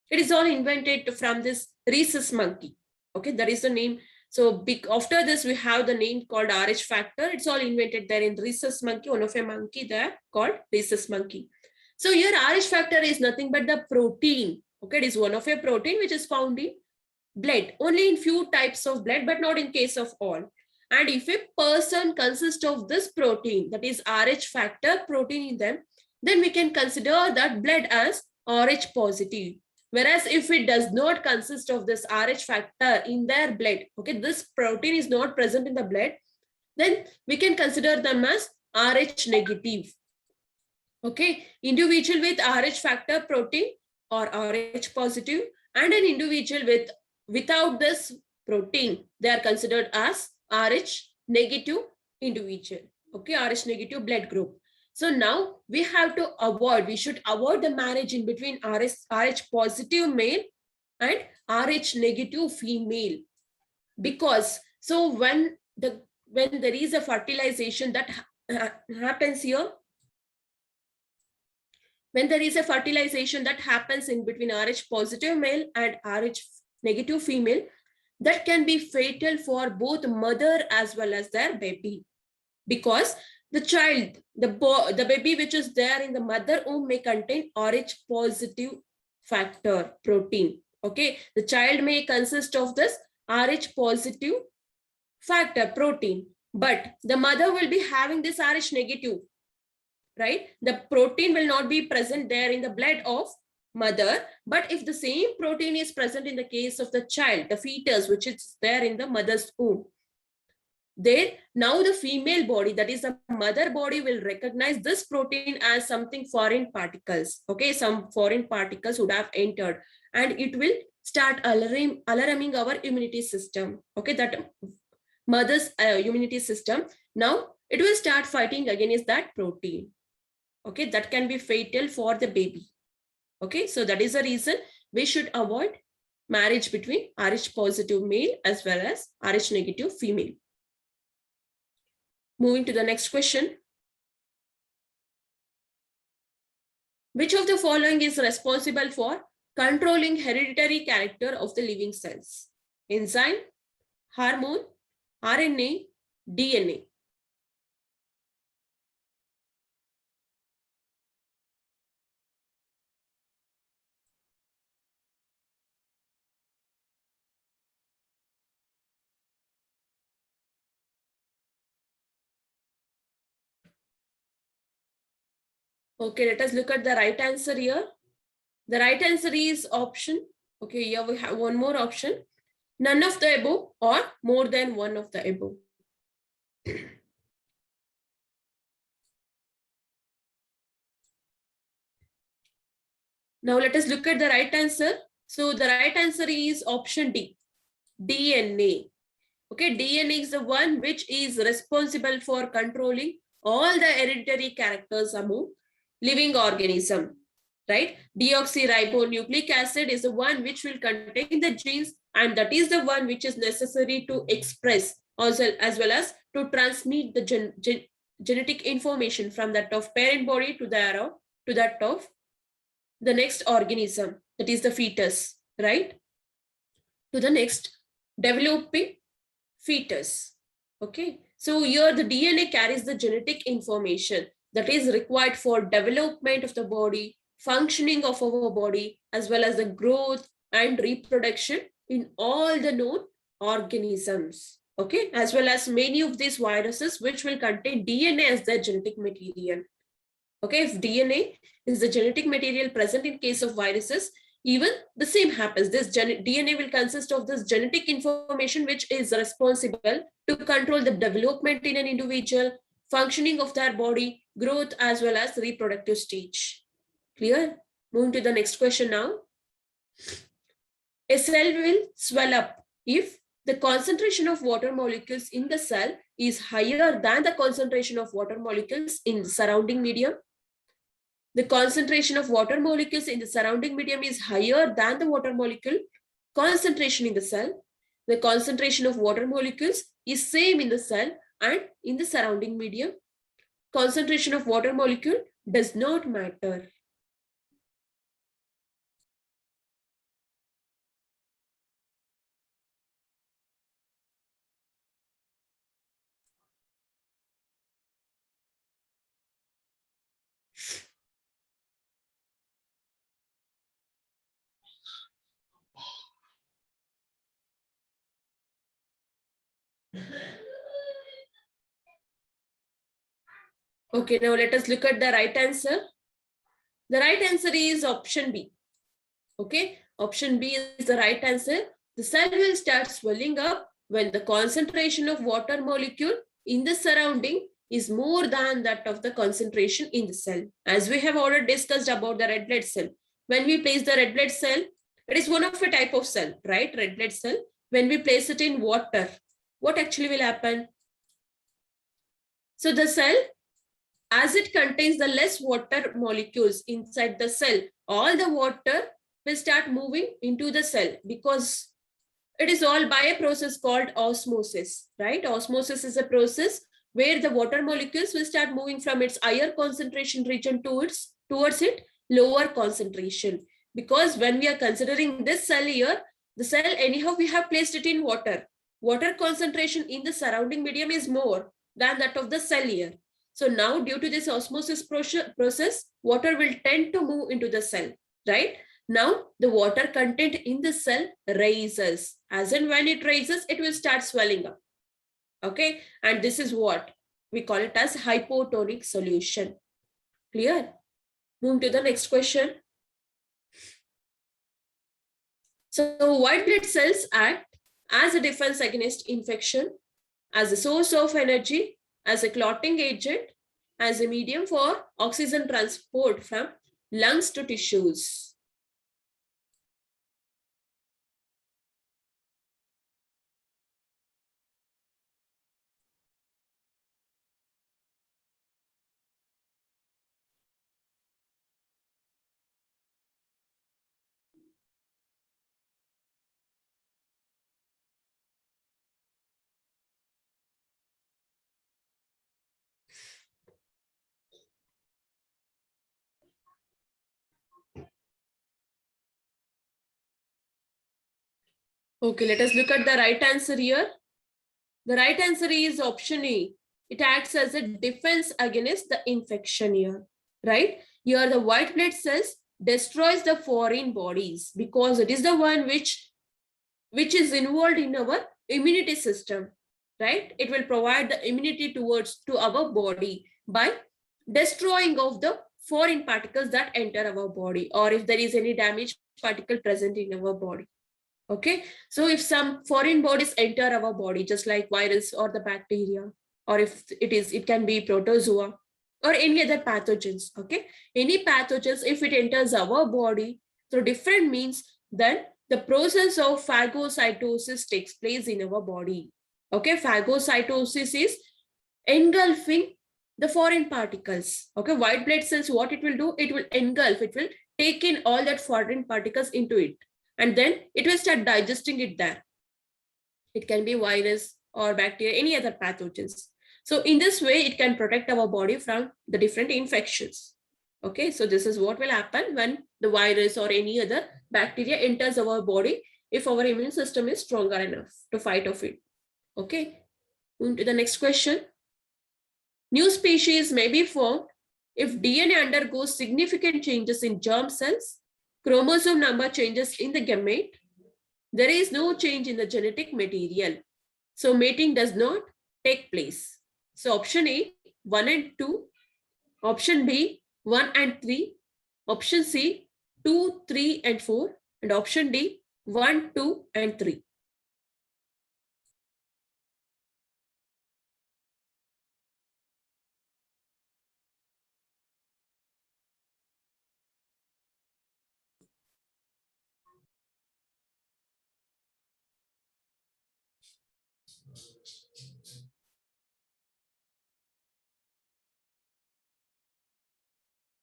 It is all invented from this rhesus monkey. Okay, that is the name. So after this, we have the name called RH factor. It's all invented there in rhesus monkey, one of a monkey there called rhesus monkey. So here RH factor is nothing but the protein. Okay, it is one of a protein which is found in blood, only in few types of blood, but not in case of all. And if a person consists of this protein, that is RH factor protein in them, then we can consider that blood as RH positive. Whereas if it does not consist of this RH factor in their blood, okay, this protein is not present in the blood, then we can consider them as RH negative. Okay, individual with RH factor protein or RH positive and an individual without this protein, they are considered as RH negative individual. Okay, RH negative blood group. So now we have to avoid, we should avoid the marriage in between RH positive male and RH negative female. Because so when there is a fertilization that happens here, when there is a fertilization that happens in between RH positive male and RH negative female, that can be fatal for both mother as well as their baby. Because the child, the baby which is there in the mother womb may contain RH positive factor protein. Okay, the child may consist of this RH positive factor protein, but the mother will be having this RH negative, right? The protein will not be present there in the blood of mother, but if the same protein is present in the case of the child, the fetus, which is there in the mother's womb, then now the female body, that is the mother body, will recognize this protein as something foreign particles. Okay, some foreign particles would have entered and it will start alarming our immunity system. Okay, that mother's immunity system, now it will start fighting against that protein. Okay, that can be fatal for the baby. Okay, so that is the reason we should avoid marriage between RH positive male as well as RH negative female. Moving to the next question. Which of the following is responsible for controlling hereditary character of the living cells? Enzyme, hormone, RNA, DNA. Okay, let us look at the right answer here. The right answer is option. Okay, here we have one more option. None of the above or more than one of the above. Now let us look at the right answer. So the right answer is option D, DNA. Okay, DNA is the one which is responsible for controlling all the hereditary characters among living organism, right? Deoxyribonucleic acid is the one which will contain the genes, and that is the one which is necessary to express also, as well as to transmit the genetic information from that of parent body to that of the next organism, that is the fetus, right? To the next developing fetus. Okay, So here the DNA carries the genetic information that is required for development of the body, functioning of our body, as well as the growth and reproduction in all the known organisms. Okay, as well as many of these viruses which will contain DNA as their genetic material. Okay, if DNA is the genetic material present in case of viruses, even the same happens. This DNA will consist of this genetic information which is responsible to control the development in an individual, functioning of their body, growth, as well as reproductive stage. Clear? Moving to the next question now. A cell will swell up if the concentration of water molecules in the cell is higher than the concentration of water molecules in the surrounding medium. The concentration of water molecules in the surrounding medium is higher than the water molecule concentration in the cell. The concentration of water molecules is same in the cell and in the surrounding medium. Concentration of water molecule does not matter. Okay, now let us look at the right answer. The right answer is option B. Okay, option B is the right answer. The cell will start swelling up when the concentration of water molecule in the surrounding is more than that of the concentration in the cell. As we have already discussed about the red blood cell. When we place the red blood cell, it is one of a type of cell, right? Red blood cell. When we place it in water, what actually will happen? So the cell, as it contains the less water molecules inside the cell, all the water will start moving into the cell because it is all by a process called osmosis, right? Osmosis is a process where the water molecules will start moving from its higher concentration region towards its lower concentration. Because when we are considering this cell here, the cell anyhow we have placed it in water. Water concentration in the surrounding medium is more than that of the cell here. So now due to this osmosis process, water will tend to move into the cell, right? Now the water content in the cell rises. As and when it rises, it will start swelling up. Okay, and this is what we call it as hypotonic solution. Clear? Move to the next question. So white blood cells act as a defense against infection, as a source of energy, as a clotting agent, as a medium for oxygen transport from lungs to tissues. Okay, let us look at the right answer here. The right answer is option A. It acts as a defense against the infection here, right? Here the white blood cells destroys the foreign bodies because it is the one which is involved in our immunity system, right? It will provide the immunity to our body by destroying of the foreign particles that enter our body, or if there is any damaged particle present in our body. Okay, so if some foreign bodies enter our body, just like virus or the bacteria, or if it can be protozoa or any other pathogens. Okay, any pathogens, if it enters our body through different means, then the process of phagocytosis takes place in our body. Okay, phagocytosis is engulfing the foreign particles. Okay, white blood cells, what it will do, it will engulf, it will take in all that foreign particles into it, and then it will start digesting it there. It can be virus or bacteria, any other pathogens. So in this way, it can protect our body from the different infections. Okay, so this is what will happen when the virus or any other bacteria enters our body if our immune system is stronger enough to fight off it. Okay, Move to the next question. New species may be formed if DNA undergoes significant changes in germ cells, chromosome number changes in the gamete, there is no change in the genetic material. So mating does not take place. So option A, 1 and 2. Option B, 1 and 3. Option C, 2, 3 and 4. And option D, 1, 2 and 3.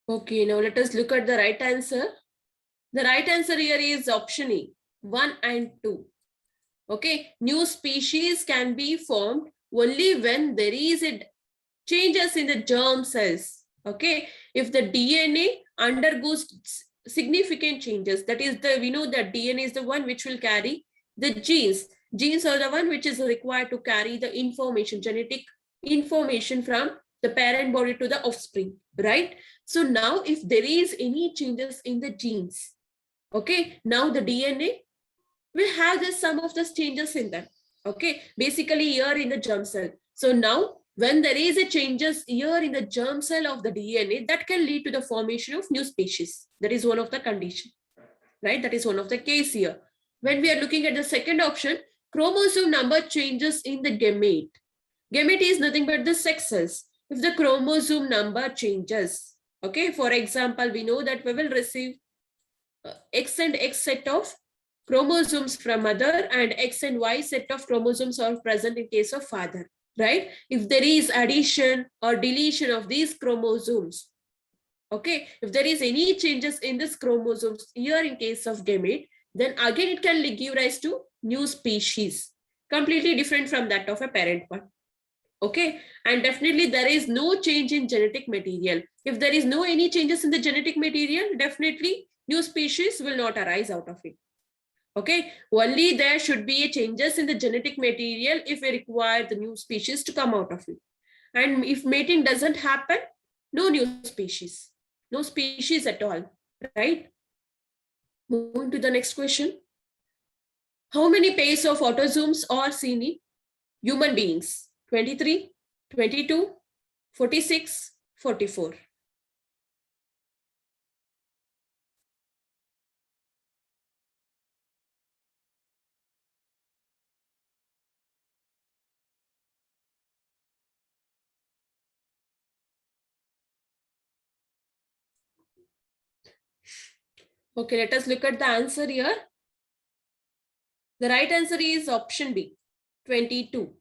Okay, now let us look at the right answer. The right answer here is option A, 1 and 2. Okay, new species can be formed only when there is a changes in the germ cells. Okay, if the DNA undergoes significant changes, that is we know that DNA is the one which will carry the genes. Genes are the one which is required to carry the information, genetic information from the parent body to the offspring, right? So now if there is any changes in the genes, okay, now the DNA will have this some of the changes in them. Okay, basically here in the germ cell. So now when there is a changes here in the germ cell of the DNA, that can lead to the formation of new species. That is one of the condition, right? That is one of the case here. When we are looking at the second option, chromosome number changes in the gamete. Gamete is nothing but the sex cells. If the chromosome number changes, okay, for example, we know that we will receive X and X set of chromosomes from mother and X and Y set of chromosomes are present in case of father, right? If there is addition or deletion of these chromosomes, okay, if there is any changes in this chromosomes here in case of gamete, then again it can give rise to new species, completely different from that of a parent one. Okay, and definitely there is no change in genetic material. If there is no any changes in the genetic material, definitely new species will not arise out of it. Okay, only there should be a changes in the genetic material if we require the new species to come out of it. And if mating doesn't happen, no new species, no species at all, right? Moving to the next question. How many pairs of autosomes are seen in human beings? 23, 22, 46, 44. Okay, let us look at the answer here. The right answer is option B, 22.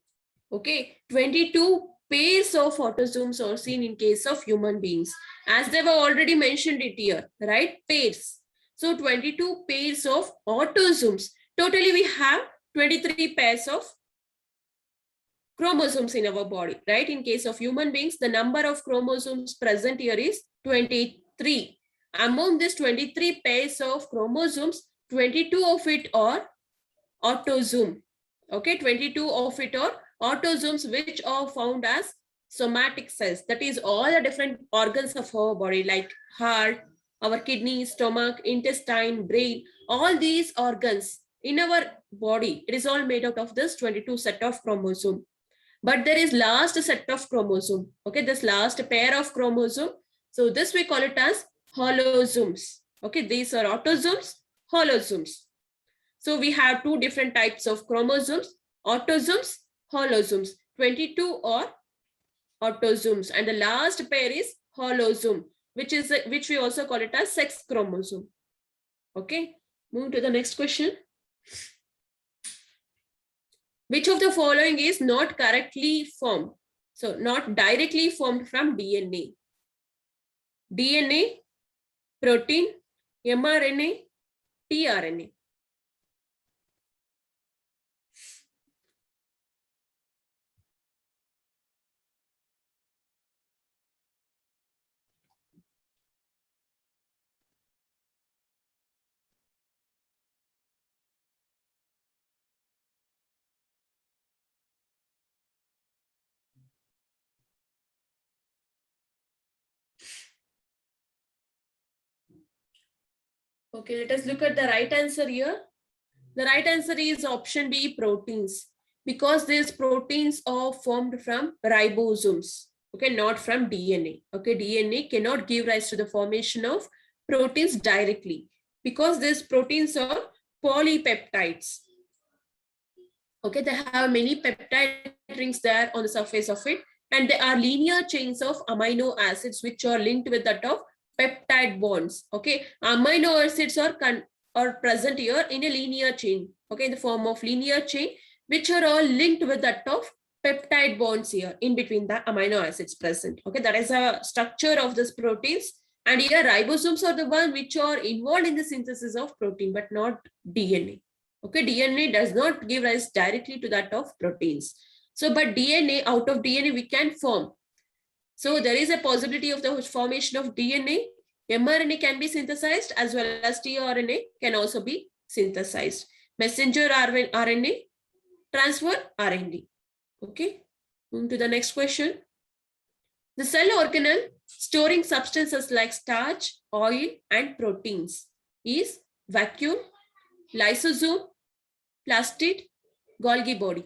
Okay, 22 pairs of autosomes are seen in case of human beings. As they were already mentioned it here, right? Pairs. So 22 pairs of autosomes. Totally we have 23 pairs of chromosomes in our body, right? In case of human beings, the number of chromosomes present here is 23. Among these 23 pairs of chromosomes, 22 of it are autosome. Okay, 22 of it are autosomes which are found as somatic cells. That is all the different organs of our body like heart, our kidneys, stomach, intestine, brain, all these organs in our body, it is all made out of this 22 set of chromosome. But there is last set of chromosome. Okay, this last pair of chromosome. So this we call it as holosomes. Okay, these are autosomes, holosomes. So we have two different types of chromosomes, autosomes, holosomes. 22 are autosomes, and the last pair is holosome, which we also call it as sex chromosome. Okay, move to the next question. Which of the following is not correctly formed? So not directly formed from DNA. DNA, protein, mRNA, tRNA. Okay, let us look at the right answer here. The right answer is option B, proteins, because these proteins are formed from ribosomes, okay, not from DNA. Okay, DNA cannot give rise to the formation of proteins directly because these proteins are polypeptides. Okay, they have many peptide rings there on the surface of it, and they are linear chains of amino acids which are linked with that of peptide bonds. Okay, amino acids are present here in a linear chain, okay, in the form of linear chain, which are all linked with that of peptide bonds here in between the amino acids present. Okay, that is a structure of these proteins. And here ribosomes are the one which are involved in the synthesis of protein, but not DNA. Okay, DNA does not give rise directly to that of proteins. So, but DNA, out of DNA we can form. So there is a possibility of the formation of DNA. mRNA can be synthesized as well as tRNA can also be synthesized. Messenger RNA, transfer RNA. Okay, on to the next question. The cell organelle storing substances like starch, oil, and proteins is vacuole, lysosome, plastid, Golgi body.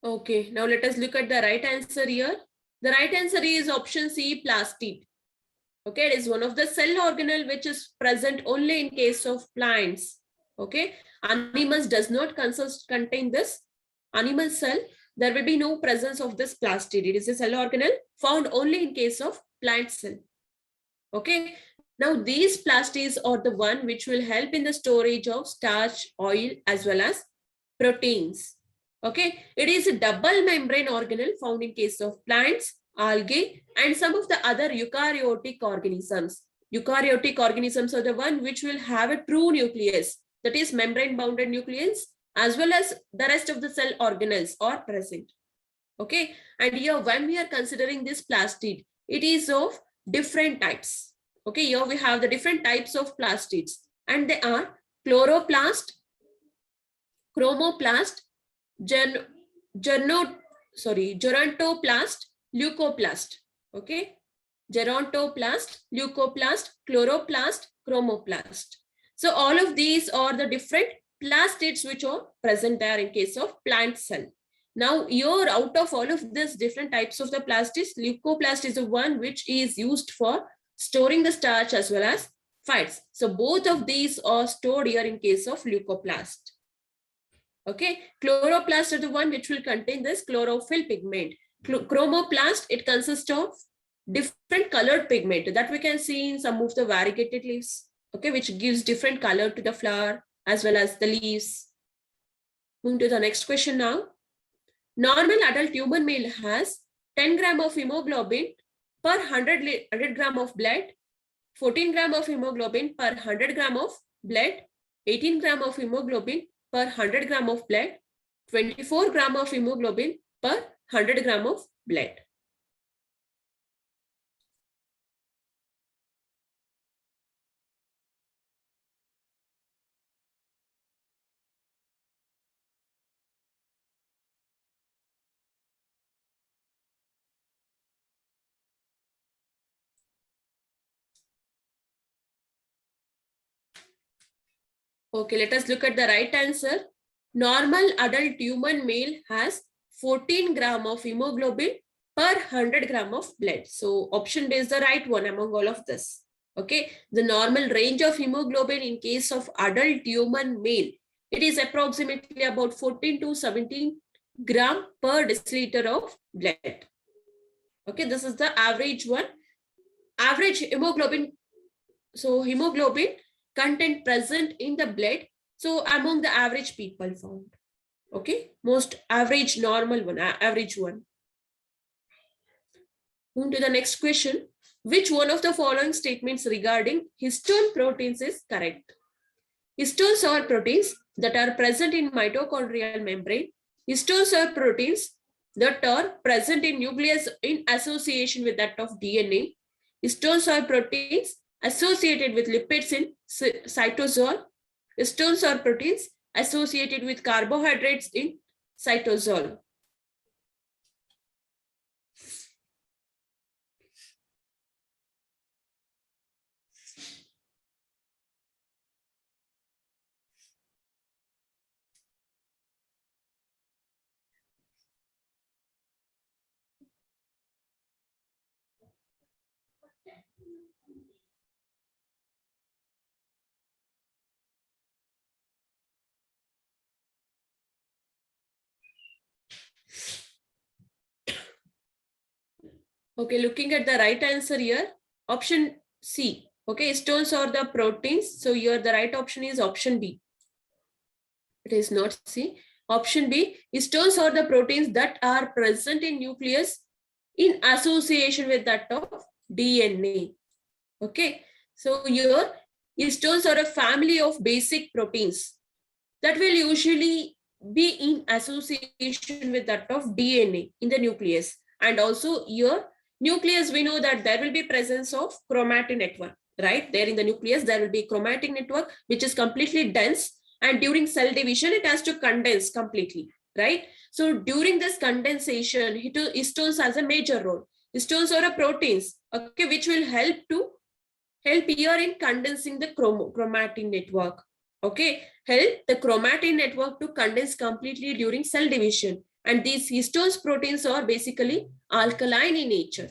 Okay, now let us look at the right answer here. The right answer is option C, plastid. Okay, it is one of the cell organelle which is present only in case of plants. Okay, animals does not contain this animal cell. There will be no presence of this plastid. It is a cell organelle found only in case of plant cell. Okay, now these plastids are the one which will help in the storage of starch, oil, as well as proteins. Okay, it is a double membrane organelle found in case of plants, algae, and some of the other eukaryotic organisms. Eukaryotic organisms are the one which will have a true nucleus, that is membrane bounded nucleus, as well as the rest of the cell organelles are present. Okay, and here when we are considering this plastid, it is of different types. Okay, here we have the different types of plastids, and they are chloroplast, chromoplast, gerontoplast, leucoplast. Okay, gerontoplast, leucoplast, chloroplast, chromoplast. So all of these are the different plastids which are present there in case of plant cell. Now here, out of all of these different types of the plastids, leucoplast is the one which is used for storing the starch as well as fats. So both of these are stored here in case of leucoplast. Okay, chloroplast are the one which will contain this chlorophyll pigment. Chromoplast, it consists of different colored pigment that we can see in some of the variegated leaves. Okay, which gives different color to the flower as well as the leaves. Moving to the next question now. Normal adult human male has 10 gram of hemoglobin per 100 gram of blood, 14 gram of hemoglobin per 100 gram of blood, 18 gram of hemoglobin per 100 gram of blood, 24 gram of hemoglobin per 100 gram of blood. Okay, let us look at the right answer. Normal adult human male has 14 gram of hemoglobin per 100 gram of blood. So option B is the right one among all of this. Okay, the normal range of hemoglobin in case of adult human male, it is approximately about 14 to 17 gram per deciliter of blood. Okay, this is the average one. Average hemoglobin, so hemoglobin content present in the blood, so among the average people found. Okay, most average normal one, average one. Move to the next question. Which one of the following statements regarding histone proteins is correct? Histones are proteins that are present in mitochondrial membrane. Histones are proteins that are present in nucleus in association with that of DNA. Histones are proteins associated with lipids in cytosol. Histones are proteins associated with carbohydrates in cytosol. Okay, looking at the right answer here, option C. Okay, histones are the proteins. So here the right option is option B. It is not C. Option B, histones are the proteins that are present in nucleus in association with that of DNA. Okay, so here histones are a family of basic proteins that will usually be in association with that of DNA in the nucleus. And also here nucleus, we know that there will be presence of chromatin network, right? There in the nucleus, there will be chromatin network, which is completely dense. And during cell division, it has to condense completely, right? So during this condensation, histones has a major role. Histones are a proteins, okay, which will help here in condensing the chromatin network. Okay, help the chromatin network to condense completely during cell division. And these histones proteins are basically alkaline in nature.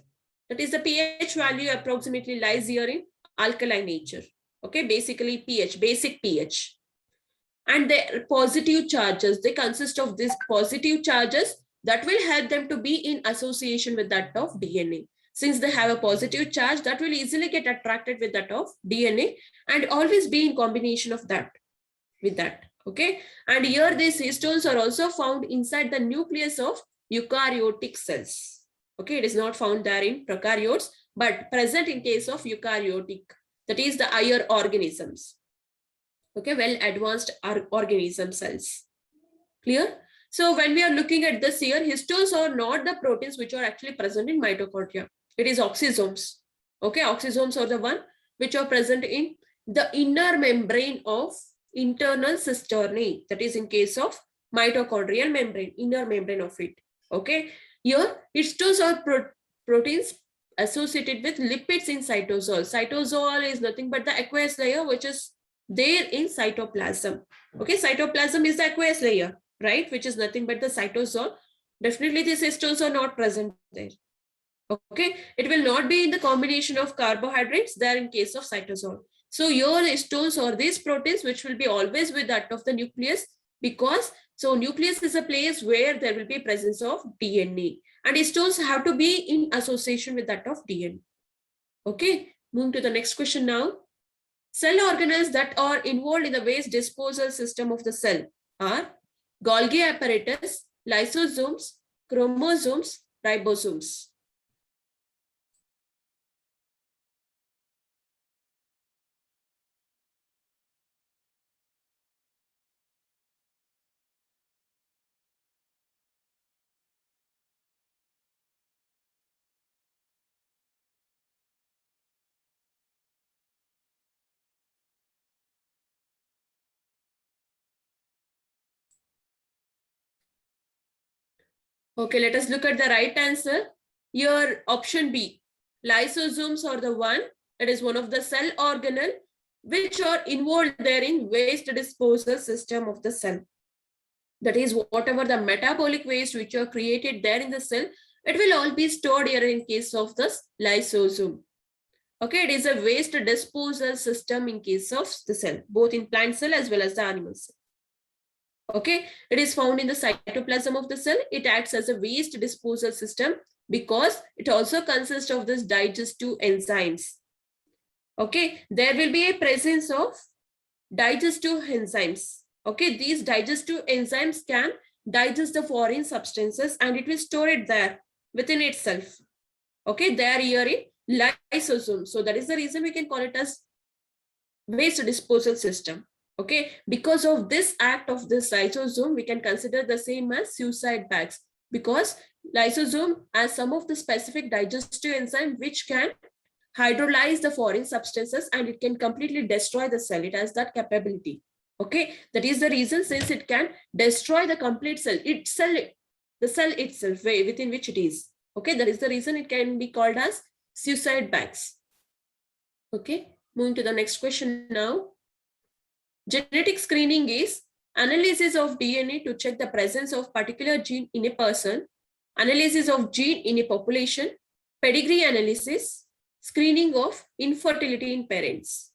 That is, the pH value approximately lies here in alkaline nature. Okay, basically pH, basic pH. And the positive charges, they consist of these positive charges that will help them to be in association with that of DNA. Since they have a positive charge, that will easily get attracted with that of DNA and always be in combination of that with that. Okay, and here these histones are also found inside the nucleus of eukaryotic cells. Okay, it is not found there in prokaryotes, but present in case of eukaryotic, that is the higher organisms. Okay, well advanced organism cells. Clear? So when we are looking at this here, histones are not the proteins which are actually present in mitochondria. It is oxysomes. Okay, oxysomes are the one which are present in the inner membrane of internal cisternae. That is in case of mitochondrial membrane, inner membrane of it. Okay, here histones are proteins associated with lipids in cytosol. Cytosol is nothing but the aqueous layer which is there in cytoplasm. Okay, cytoplasm is the aqueous layer, right, which is nothing but the cytosol. Definitely these histones are not present there. Okay, it will not be in the combination of carbohydrates there in case of cytosol. So your histones are these proteins which will be always with that of the nucleus, because so nucleus is a place where there will be presence of DNA, and histones have to be in association with that of DNA. Okay, moving to the next question now. Cell organelles that are involved in the waste disposal system of the cell are Golgi apparatus, lysosomes, chromosomes, ribosomes. Okay, let us look at the right answer. Your option B, lysosomes are the one, that is one of the cell organelle which are involved there in waste disposal system of the cell. That is, whatever the metabolic waste which are created there in the cell, it will all be stored here in case of this lysosome. Okay, it is a waste disposal system in case of the cell, both in plant cell as well as the animal cell. Okay, it is found in the cytoplasm of the cell. It acts as a waste disposal system because it also consists of this digestive enzymes. Okay, there will be a presence of digestive enzymes. Okay, these digestive enzymes can digest the foreign substances and it will store it there within itself. Okay, they are here in lysosome. So that is the reason we can call it as waste disposal system. Okay, because of this act of this lysosome, we can consider the same as suicide bags, because lysosome has some of the specific digestive enzyme which can hydrolyze the foreign substances and it can completely destroy the cell. It has that capability. Okay, that is the reason, since it can destroy the complete cell, the cell itself within which it is. Okay, that is the reason it can be called as suicide bags. Okay, moving to the next question now. Genetic screening is analysis of DNA to check the presence of particular gene in a person, analysis of gene in a population, pedigree analysis, screening of infertility in parents.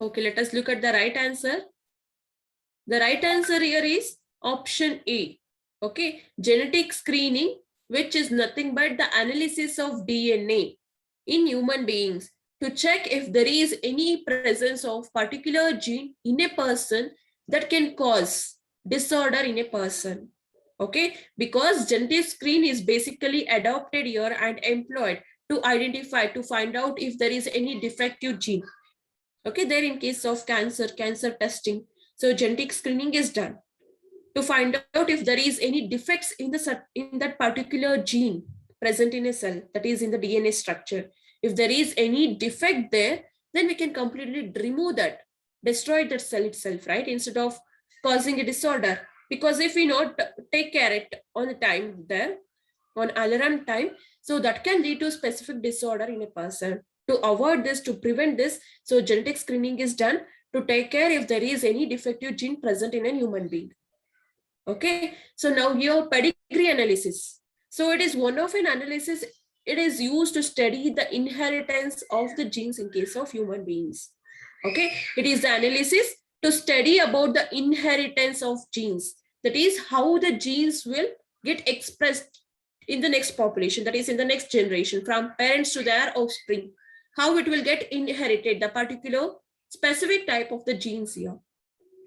Okay, let us look at the right answer. The right answer here is option A. Okay, genetic screening, which is nothing but the analysis of DNA in human beings to check if there is any presence of particular gene in a person that can cause disorder in a person. Okay, because genetic screen is basically adopted here and employed to identify, to find out if there is any defective gene. Okay, there in case of cancer testing. So genetic screening is done to find out if there is any defects in that particular gene present in a cell, that is in the DNA structure. If there is any defect there, then we can completely remove that, destroy that cell itself, right? Instead of causing a disorder. Because if we not take care it on the time there, on alarm time, so that can lead to specific disorder in a person. To avoid this, to prevent this, so genetic screening is done to take care if there is any defective gene present in a human being. Okay, so now here pedigree analysis. So it is one of an analysis. It is used to study the inheritance of the genes in case of human beings. Okay, it is the analysis to study about the inheritance of genes. That is how the genes will get expressed in the next population, that is in the next generation, from parents to their offspring. How it will get inherited, the particular specific type of the genes here.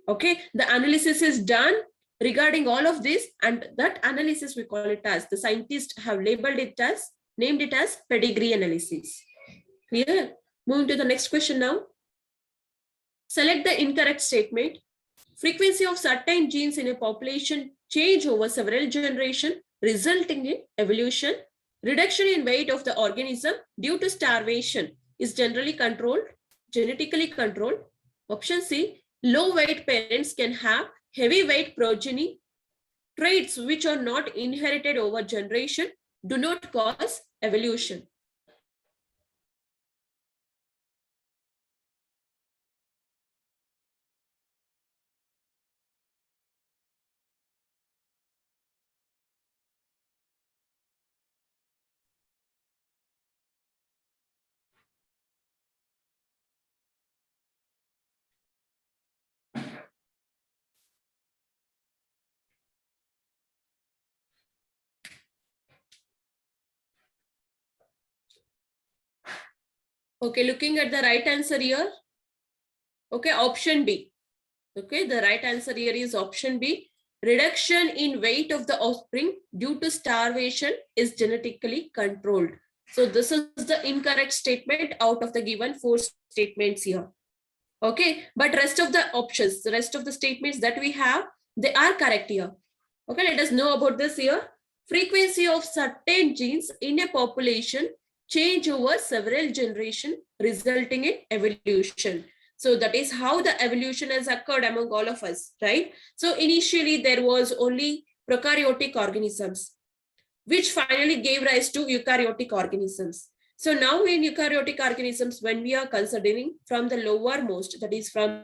Okay, the analysis is done regarding all of this, and that analysis we call it as, the scientists have labeled it as, named it as pedigree analysis. Clear? Moving to the next question now. Select the incorrect statement. Frequency of certain genes in a population change over several generations, resulting in evolution. Reduction in weight of the organism due to starvation is generally controlled, genetically controlled. Option C, low weight parents can have heavy weight progeny. Traits which are not inherited over generation do not cause evolution. Okay, looking at the right answer here. Okay, option B. Okay, the right answer here is option B. Reduction in weight of the offspring due to starvation is genetically controlled. So this is the incorrect statement out of the given 4 statements here. Okay, but rest of the options, the rest of the statements that we have, they are correct here. Okay, let us know about this here. Frequency of certain genes in a population change over several generations, resulting in evolution. So that is how the evolution has occurred among all of us, right? So initially there was only prokaryotic organisms, which finally gave rise to eukaryotic organisms. So now in eukaryotic organisms, when we are considering from the lowermost, that is from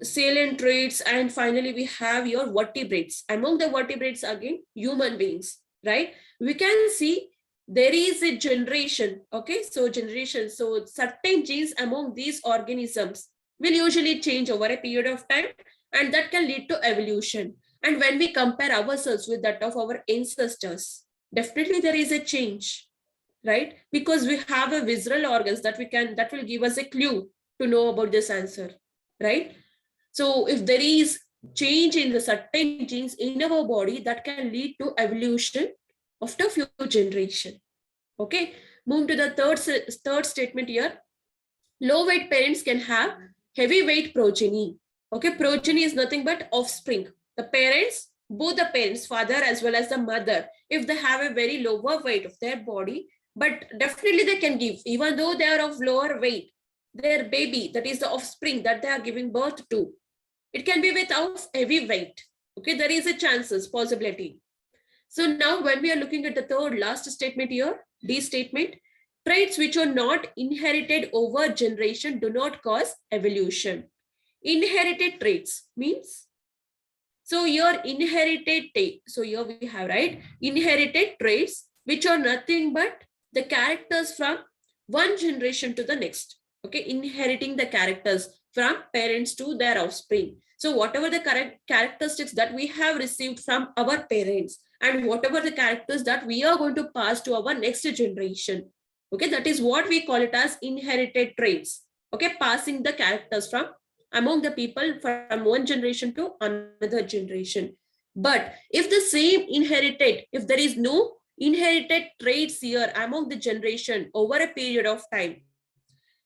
coelentrates, and finally we have your vertebrates. Among the vertebrates, again, human beings, right? We can see there is a generation. Okay, so generation, so certain genes among these organisms will usually change over a period of time, and that can lead to evolution. And when we compare ourselves with that of our ancestors, Definitely there is a change, right? Because we have a visceral organs that will give us a clue to know about this answer, right? So if there is change in the certain genes in our body, that can lead to evolution after few generation. Okay, move to the third statement here. Low weight parents can have heavy weight progeny. Okay, progeny is nothing but offspring. The parents, both the parents, father as well as the mother, if they have a very lower weight of their body, but definitely they can give, even though they are of lower weight, their baby, that is the offspring that they are giving birth to, it can be without heavy weight. Okay, there is a chances, possibility. So now when we are looking at the third last statement here, D statement, traits which are not inherited over generation do not cause evolution. Inherited traits means, so your inherited trait, so here we have, right, inherited traits which are nothing but the characters from one generation to the next. Okay, inheriting the characters from parents to their offspring. So whatever the correct characteristics that we have received from our parents, and whatever the characters that we are going to pass to our next generation, okay, that is what we call it as inherited traits. Okay, passing the characters from among the people from one generation to another generation. But if the same inherited, if there is no inherited traits here among the generation over a period of time,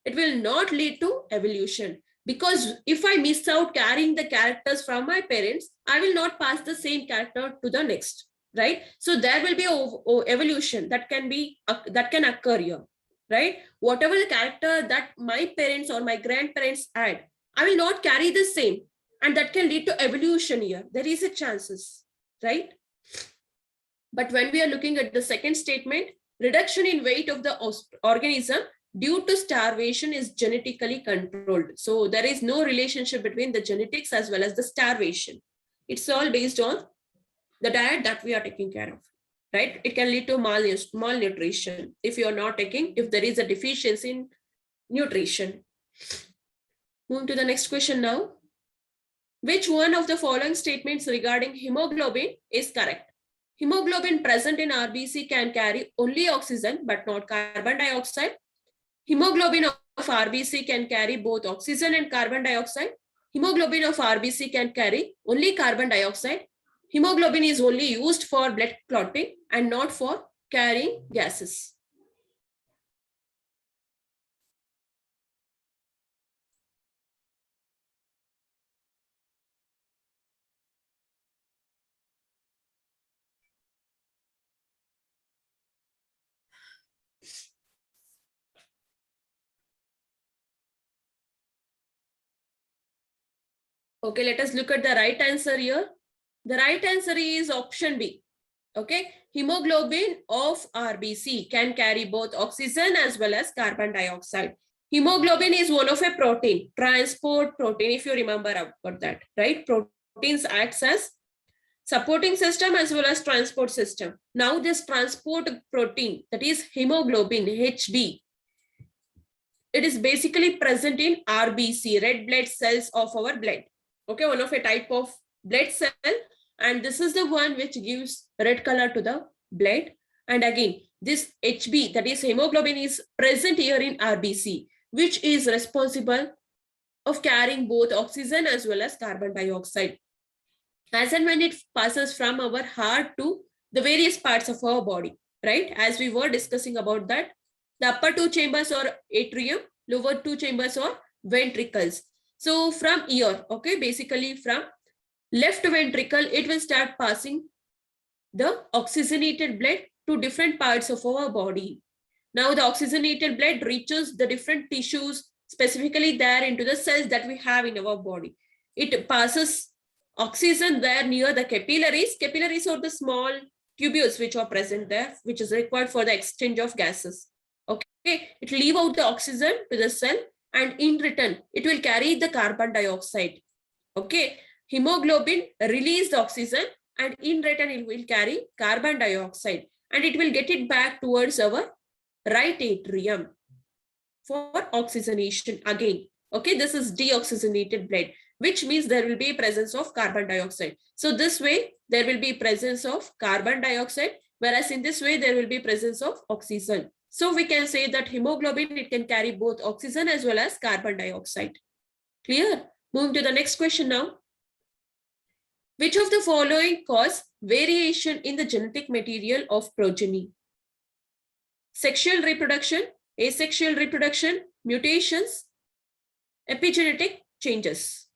it will not lead to evolution. Because if I miss out carrying the characters from my parents, I will not pass the same character to the next, right? So there will be evolution that can occur here, right? Whatever the character that my parents or my grandparents had, I will not carry the same, and that can lead to evolution here. There is a chances, right? But when we are looking at the second statement, reduction in weight of the organism due to starvation is genetically controlled. So there is no relationship between the genetics as well as the starvation. It's all based on the diet that we are taking care of, right? It can lead to malnutrition if you are not taking, if there is a deficiency in nutrition. Move to the next question now. Which one of the following statements regarding hemoglobin is correct? Hemoglobin present in RBC can carry only oxygen but not carbon dioxide. Hemoglobin of RBC can carry both oxygen and carbon dioxide. Hemoglobin of RBC can carry only carbon dioxide. Hemoglobin is only used for blood clotting and not for carrying gases. Okay, let us look at the right answer here. The right answer is option B. Okay, hemoglobin of RBC can carry both oxygen as well as carbon dioxide. Hemoglobin is one of a protein, transport protein, if you remember about that, right? Proteins acts as supporting system as well as transport system. Now this transport protein, that is hemoglobin, HB, it is basically present in RBC, red blood cells of our blood. Okay, one of a type of blood cell, and this is the one which gives red color to the blood. And again, this HB, that is hemoglobin, is present here in RBC, which is responsible of carrying both oxygen as well as carbon dioxide. As and when it passes from our heart to the various parts of our body, right? As we were discussing about that, the upper two chambers are atrium, lower two chambers are ventricles. So from here, okay, basically from left ventricle, it will start passing the oxygenated blood to different parts of our body. Now the oxygenated blood reaches the different tissues, specifically there into the cells that we have in our body. It passes oxygen there near the capillaries. Capillaries are the small tubules which are present there, which is required for the exchange of gases. Okay, it leave out the oxygen to the cell, and in return, it will carry the carbon dioxide. Okay, hemoglobin release the oxygen, and in return, it will carry carbon dioxide, and it will get it back towards our right atrium for oxygenation again. Okay, this is deoxygenated blood, which means there will be presence of carbon dioxide. So this way, there will be presence of carbon dioxide, Whereas in this way, there will be presence of oxygen. So we can say that hemoglobin, it can carry both oxygen as well as carbon dioxide. Clear? Moving to the next question now. Which of the following cause variation in the genetic material of progeny? Sexual reproduction, asexual reproduction, mutations, epigenetic changes.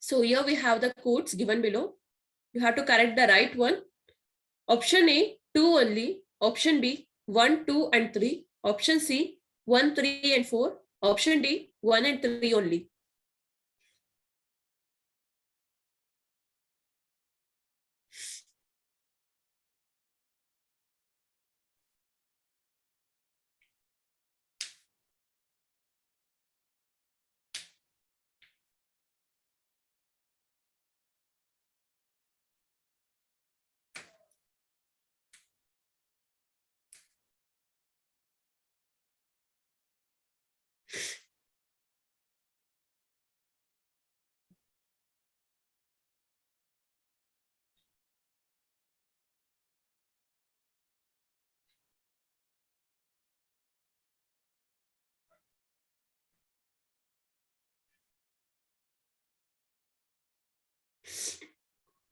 So here we have the codes given below. You have to correct the right one. Option A, 2 only. Option B, 1, 2 and 3. Option C, 1, 3 and 4. Option D, 1 and 3 only.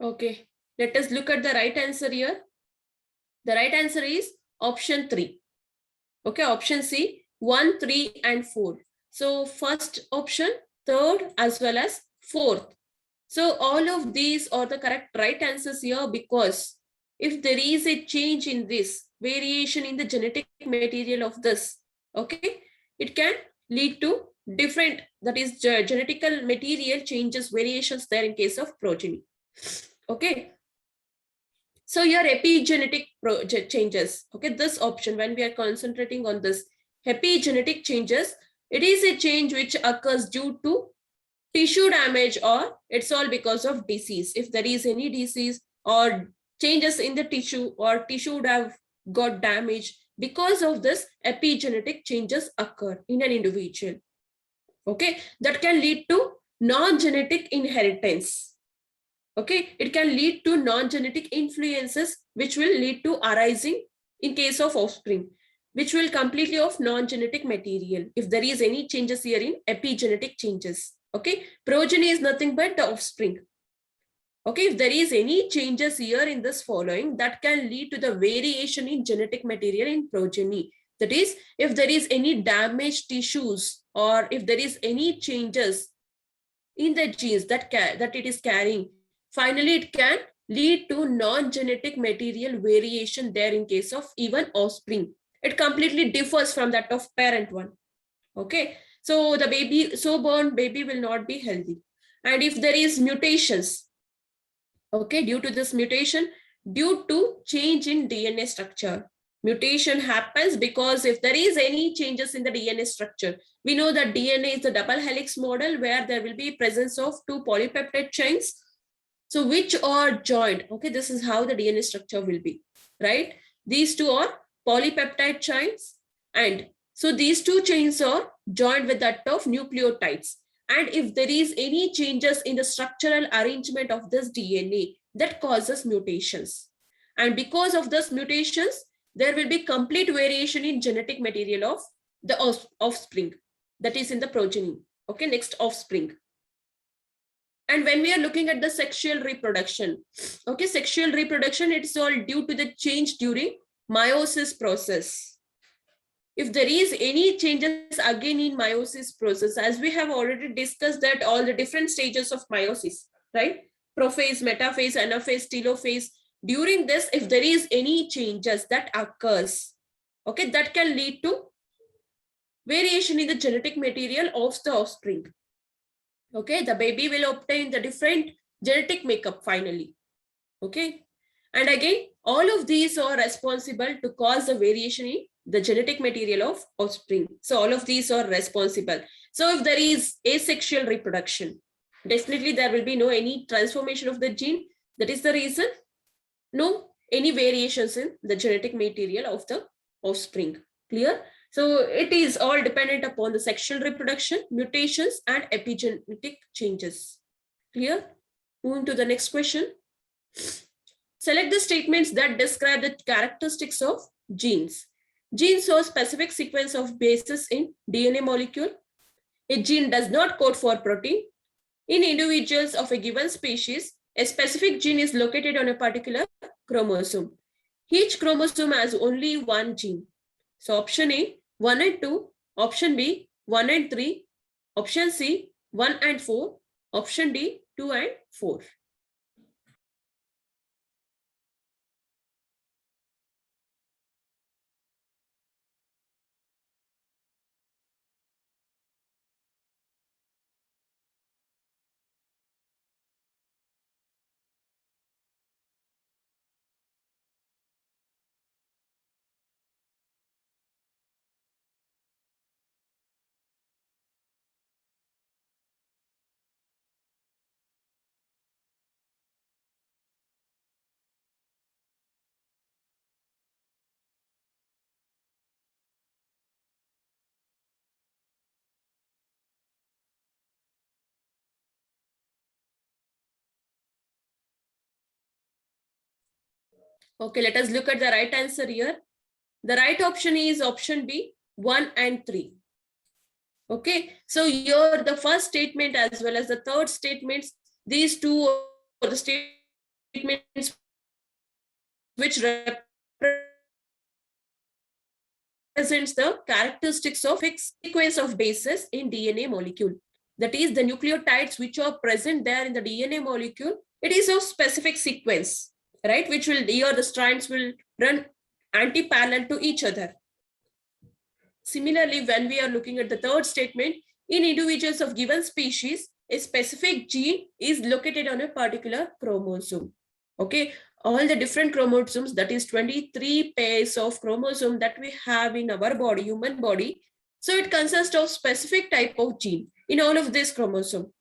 Okay, let us look at the right answer here. The right answer is option 3. Okay, option C, 1, 3 and 4. So first option, third as well as fourth. So all of these are the correct right answers here, because if there is a change in this, variation in the genetic material of this, okay, it can lead to different, that is genetical material changes, variations there in case of progeny. Okay. So your epigenetic changes, okay, this option, when we are concentrating on this epigenetic changes, it is a change which occurs due to tissue damage, or it's all because of disease. If there is any disease or changes in the tissue, or tissue would have got damaged, because of this epigenetic changes occur in an individual. Okay, that can lead to non-genetic inheritance. Okay, it can lead to non-genetic influences which will lead to arising in case of offspring, which will completely of non-genetic material if there is any changes here in epigenetic changes. Okay, progeny is nothing but the offspring. Okay, if there is any changes here in this following, that can lead to the variation in genetic material in progeny. That is, if there is any damaged tissues, or if there is any changes in the genes that it is carrying, finally it can lead to non-genetic material variation there in case of even offspring. It completely differs from that of parent one. Okay, so the baby, so born baby will not be healthy. And if there is mutations, okay, due to this mutation, due to change in DNA structure, mutation happens because if there is any changes in the DNA structure, we know that DNA is the double helix model where there will be presence of 2 polypeptide chains, so which are joined. Okay, this is how the DNA structure will be, right? These 2 are polypeptide chains, and so these 2 chains are joined with that of nucleotides. And if there is any changes in the structural arrangement of this DNA, that causes mutations. And because of those mutations, there will be complete variation in genetic material of the offspring, that is in the progeny. Okay, next, offspring. And when we are looking at the sexual reproduction, okay, sexual reproduction, it's all due to the change during meiosis process. If there is any changes again in meiosis process, as we have already discussed that all the different stages of meiosis, right? Prophase, metaphase, anaphase, telophase. During this, if there is any changes that occurs, okay, that can lead to variation in the genetic material of the offspring. Okay, the baby will obtain the different genetic makeup finally. Okay, and again, all of these are responsible to cause the variation in the genetic material of offspring. So all of these are responsible. So if there is asexual reproduction, definitely there will be no any transformation of the gene. That is the reason no any variations in the genetic material of the offspring. Clear? So it is all dependent upon the sexual reproduction, mutations, and epigenetic changes. Clear? Moving to the next question. Select the statements that describe the characteristics of genes. Genes show specific sequence of bases in DNA molecule. A gene does not code for protein. In individuals of a given species, a specific gene is located on a particular chromosome. Each chromosome has only one gene. So option A, 1 and 2. Option B, 1 and 3. Option C, 1 and 4. Option D, 2 and 4. Okay, let us look at the right answer here. The right option is option B, 1 and 3. Okay, so here the first statement as well as the third statements, these two are the statements which represents the characteristics of fixed sequence of bases in DNA molecule. That is the nucleotides which are present there in the DNA molecule. It is of specific sequence, right? Which will, here the strands will run anti-parallel to each other. Similarly, when we are looking at the third statement, in individuals of given species, a specific gene is located on a particular chromosome. Okay, all the different chromosomes, that is 23 pairs of chromosome that we have in our body, human body. So it consists of specific type of gene in all of this chromosome.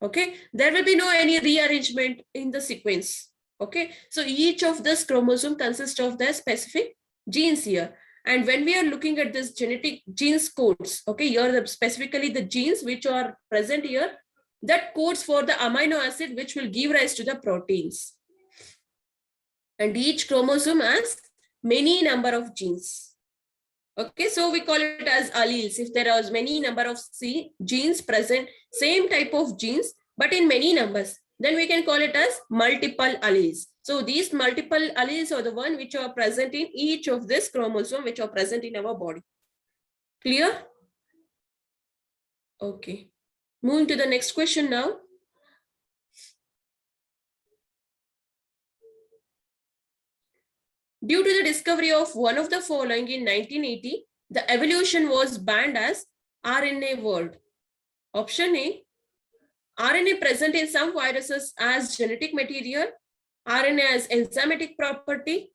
Okay, there will be no any rearrangement in the sequence. Okay, so each of this chromosome consists of the specific genes here. And when we are looking at this genetic genes codes, okay, here specifically the genes which are present here, that codes for the amino acid which will give rise to the proteins. And each chromosome has many number of genes. Okay, so we call it as alleles. If there are many number of genes present, same type of genes, but in many numbers, then we can call it as multiple alleles. So these multiple alleles are the one which are present in each of this chromosome which are present in our body. Clear? Okay. Moving to the next question now. Due to the discovery of one of the following in 1980, the evolution was banned as RNA world. Option A, RNA present in some viruses as genetic material, RNA as enzymatic property,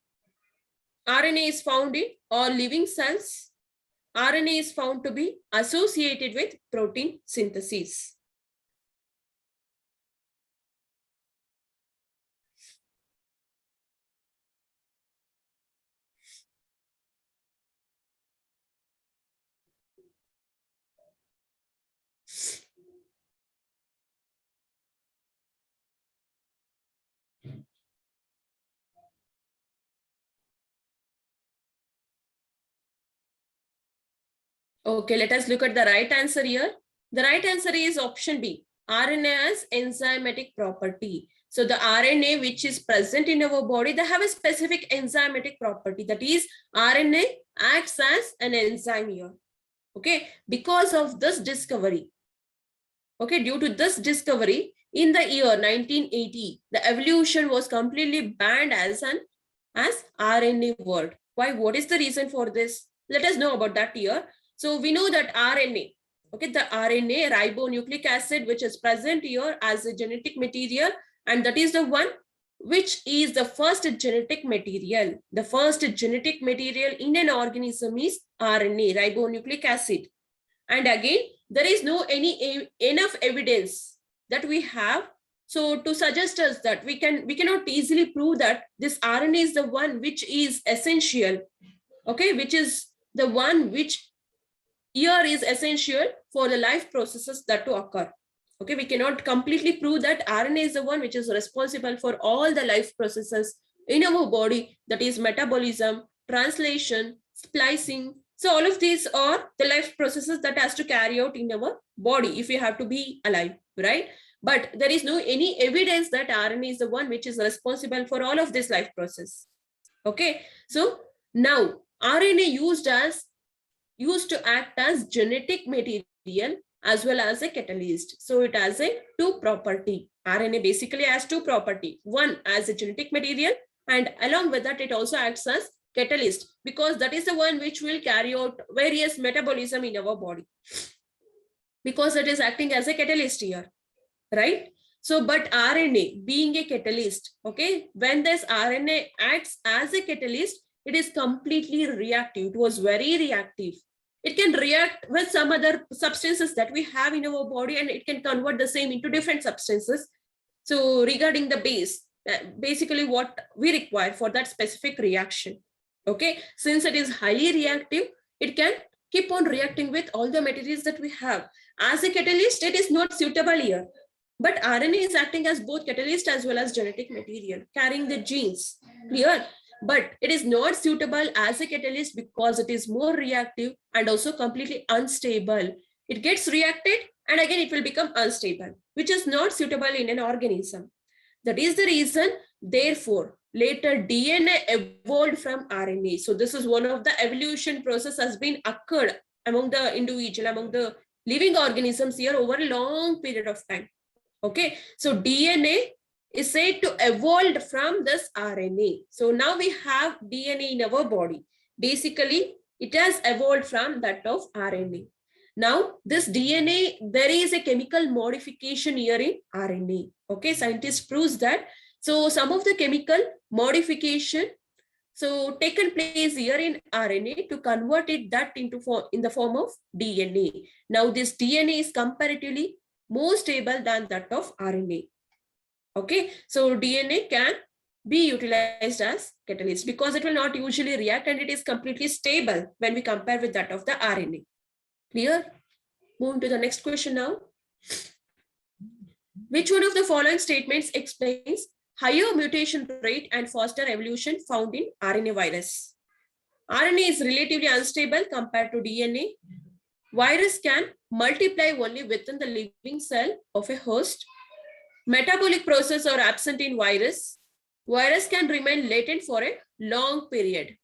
RNA is found in all living cells, RNA is found to be associated with protein synthesis. Okay, let us look at the right answer here. The right answer is option B, RNA as enzymatic property. So the RNA which is present in our body, they have a specific enzymatic property. That is, RNA acts as an enzyme here. Okay, because of this discovery. Okay, due to this discovery, in the year 1980, the evolution was completely banned as RNA world. Why? What is the reason for this? Let us know about that here. So we know that RNA, okay, the RNA ribonucleic acid, which is present here as a genetic material, and that is the one which is the first genetic material. The first genetic material in an organism is RNA, ribonucleic acid. And again, there is no enough evidence that we have. So to suggest us that we cannot easily prove that this RNA is the one which is essential, okay, which is the one which here is essential for the life processes that to occur. Okay, we cannot completely prove that RNA is the one which is responsible for all the life processes in our body, that is metabolism, translation, splicing. So all of these are the life processes that has to carry out in our body if we have to be alive, right? But there is no any evidence that RNA is the one which is responsible for all of this life process. Okay, so now RNA used to act as genetic material as well as a catalyst. So it has a two property. RNA basically has two property. One as a genetic material, and along with that it also acts as catalyst, because that is the one which will carry out various metabolism in our body, because it is acting as a catalyst here, right? So but RNA being a catalyst, okay, when this RNA acts as a catalyst, it is completely reactive. It was very reactive. It can react with some other substances that we have in our body, and it can convert the same into different substances. So regarding the base, basically what we require for that specific reaction. Okay, since it is highly reactive, it can keep on reacting with all the materials that we have. As a catalyst, it is not suitable here. But RNA is acting as both catalyst as well as genetic material, carrying the genes. Clear? But it is not suitable as a catalyst because it is more reactive and also completely unstable. It gets reacted and again it will become unstable, which is not suitable in an organism. That is the reason, therefore, later DNA evolved from RNA. So this is one of the evolution process has been occurred among the individual, among the living organisms here over a long period of time. Okay, so DNA is said to evolve from this RNA. So now we have DNA in our body. Basically, it has evolved from that of RNA. Now, this DNA, there is a chemical modification here in RNA. Okay, scientists proves that. So some of the chemical modification so taken place here in RNA to convert it that into in the form of DNA. Now this DNA is comparatively more stable than that of RNA. Okay, so DNA can be utilized as catalyst because it will not usually react and it is completely stable when we compare with that of the RNA. Clear? Move to the next question now. Which one of the following statements explains higher mutation rate and faster evolution found in RNA virus? RNA is relatively unstable compared to DNA. Virus can multiply only within the living cell of a host. Metabolic processes are absent in virus. Virus can remain latent for a long period.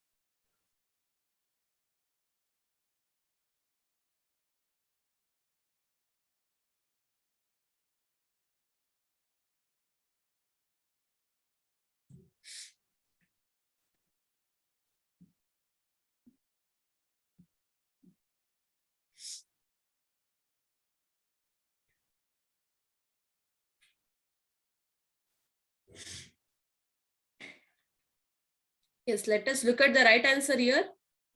Yes, let us look at the right answer here.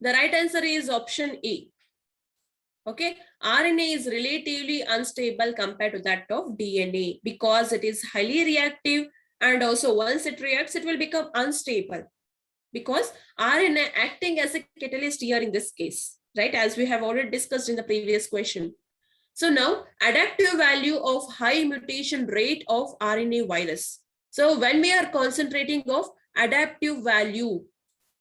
The right answer is option A. Okay, RNA is relatively unstable compared to that of DNA because it is highly reactive, and also once it reacts, it will become unstable because RNA acting as a catalyst here in this case, right? As we have already discussed in the previous question. So now adaptive value of high mutation rate of RNA virus. So when we are concentrating of adaptive value,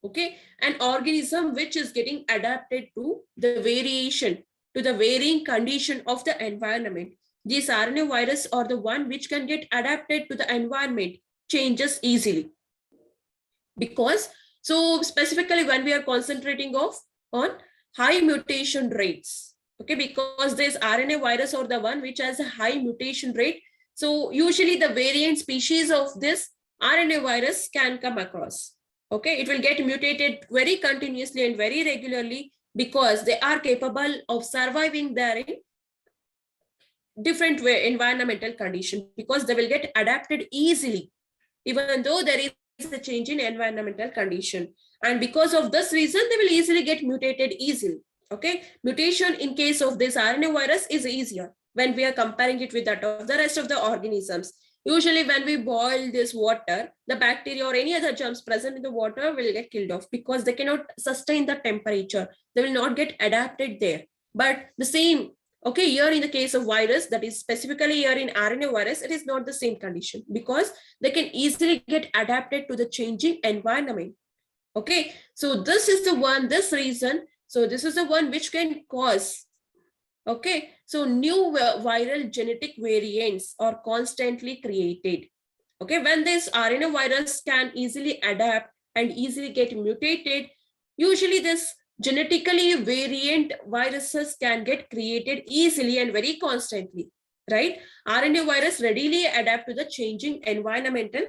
okay, an organism which is getting adapted to the variation, to the varying condition of the environment. These RNA virus are the one which can get adapted to the environment changes easily. Because, so specifically when we are concentrating on high mutation rates, okay, because this RNA virus or the one which has a high mutation rate. So usually the variant species of this RNA virus can come across. Okay, it will get mutated very continuously and very regularly because they are capable of surviving there in different environmental condition, because they will get adapted easily, even though there is a change in environmental condition. And because of this reason, they will easily get mutated easily. Okay, mutation in case of this RNA virus is easier when we are comparing it with that of the rest of the organisms. Usually when we boil this water, the bacteria or any other germs present in the water will get killed off because they cannot sustain the temperature. They will not get adapted there. But the same, okay, here in the case of virus, that is specifically here in RNA virus, it is not the same condition because they can easily get adapted to the changing environment. Okay, so this is the one, this reason. So this is the one which can cause, okay, so new viral genetic variants are constantly created. Okay, when this RNA virus can easily adapt and easily get mutated, usually this genetically variant viruses can get created easily and very constantly, right? RNA virus readily adapt to the changing environmental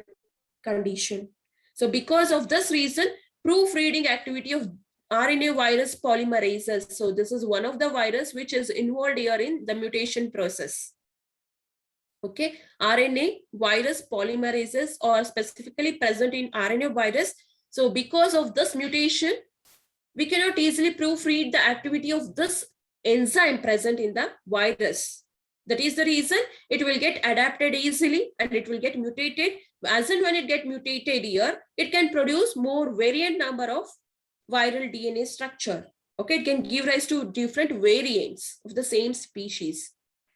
condition. So because of this reason, proofreading activity of RNA virus polymerases. So this is one of the virus which is involved here in the mutation process. Okay, RNA virus polymerases are specifically present in RNA virus. So because of this mutation, we cannot easily proofread the activity of this enzyme present in the virus. That is the reason it will get adapted easily and it will get mutated. As and when it get mutated here, it can produce more variant number of viral DNA structure. Okay, it can give rise to different variants of the same species,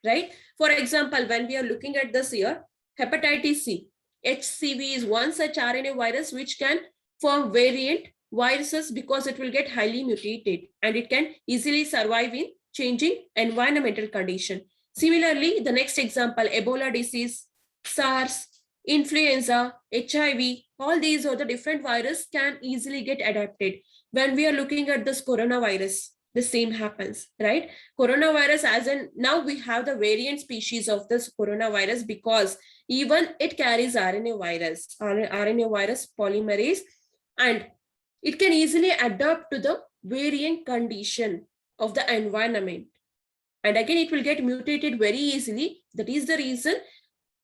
right? For example, when we are looking at this here, hepatitis C, HCV is one such RNA virus which can form variant viruses because it will get highly mutated and it can easily survive in changing environmental condition. Similarly, the next example, Ebola disease, SARS, influenza, HIV, all these are the different viruses can easily get adapted. When we are looking at this coronavirus, the same happens, right? Coronavirus, as in now we have the variant species of this coronavirus because even it carries RNA virus polymerase, and it can easily adapt to the variant condition of the environment. And again, it will get mutated very easily. That is the reason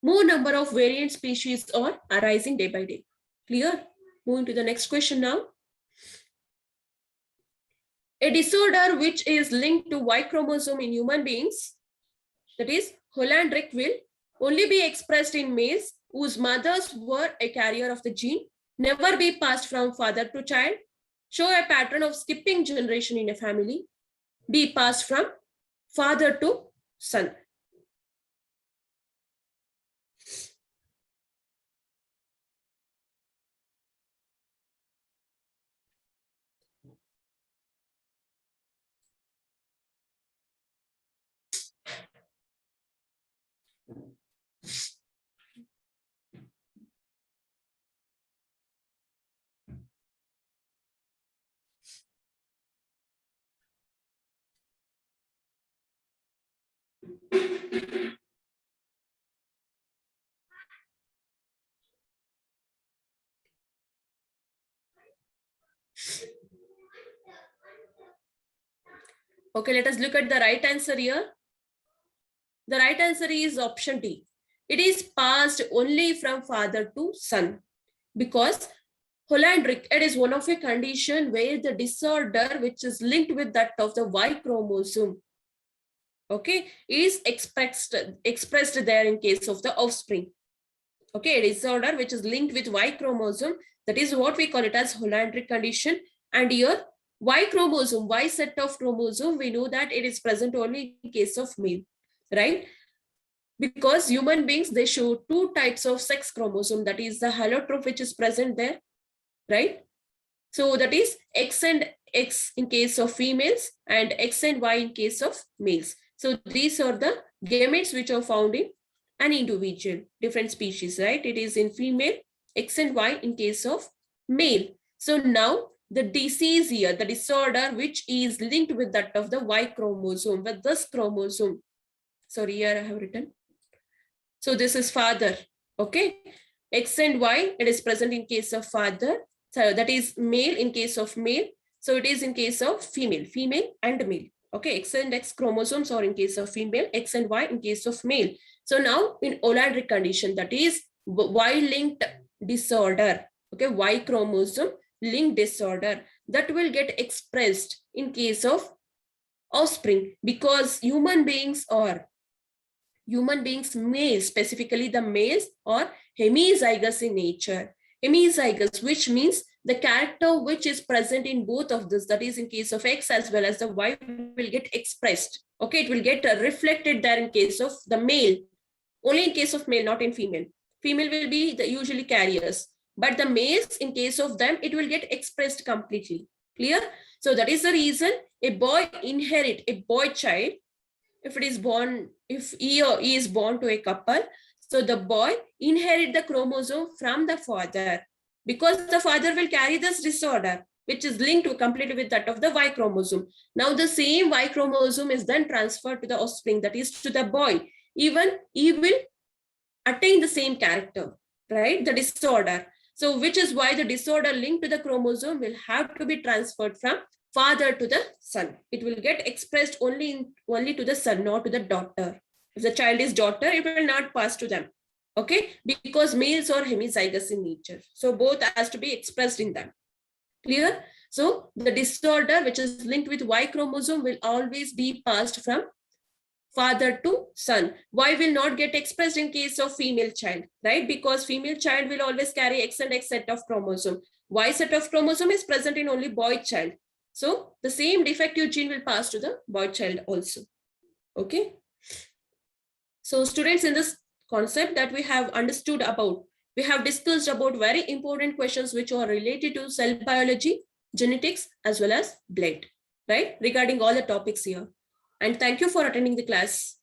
more number of variant species are arising day by day. Clear? Moving to the next question now. A disorder which is linked to Y chromosome in human beings, that is Hollandrick, will only be expressed in males whose mothers were a carrier of the gene, never be passed from father to child, show a pattern of skipping generation in a family, be passed from father to son. Okay, let us look at the right answer here. The right answer is option D. It is passed only from father to son because Hollandrick, it is one of a condition where the disorder which is linked with that of the Y chromosome, okay, is expressed there in case of the offspring. Okay, a disorder which is linked with Y chromosome, that is what we call it as Hollandrick condition. And here Y chromosome, Y set of chromosome, we know that it is present only in case of male, right? Because human beings, they show two types of sex chromosome, that is the allotrope which is present there, right? So that is X and X in case of females and X and Y in case of males. So these are the gametes which are found in an individual, different species, right? It is in female, X and Y in case of male. So now the disease here, the disorder which is linked with that of the Y chromosome, with this chromosome. Sorry, here I have written. So this is father, okay? X and Y, it is present in case of father. So that is male in case of male. So it is in case of female, female and male. Okay, X and X chromosomes are in case of female, X and Y in case of male. So now in Hollandrick condition, that is Y-linked disorder, okay, Y chromosome linked disorder, that will get expressed in case of offspring, because human beings, males, specifically the males, are hemizygous in nature. Hemizygous, which means the character which is present in both of this, that is in case of X as well as the Y, will get expressed. Okay, it will get reflected there in case of the male. Only in case of male, not in female. Female will be the usually carriers. But the males, in case of them, it will get expressed completely. Clear? So that is the reason a boy inherit, a boy child, if it is born, if he or he is born to a couple, so the boy inherit the chromosome from the father, because the father will carry this disorder, which is linked to completely with that of the Y chromosome. Now the same Y chromosome is then transferred to the offspring, that is to the boy. Even he will attain the same character, right? The disorder. So which is why the disorder linked to the chromosome will have to be transferred from father to the son. It will get expressed only to the son, not to the daughter. If the child is daughter, it will not pass to them. Okay, because males are hemizygous in nature. So both has to be expressed in them. Clear? So the disorder which is linked with Y chromosome will always be passed from father to son. Y will not get expressed in case of female child, right? Because female child will always carry X and X set of chromosome. Y set of chromosome is present in only boy child. So the same defective gene will pass to the boy child also. Okay. So students, in this concept that we have understood about, we have discussed about very important questions which are related to cell biology, genetics, as well as blood, right? Regarding all the topics here. And thank you for attending the class.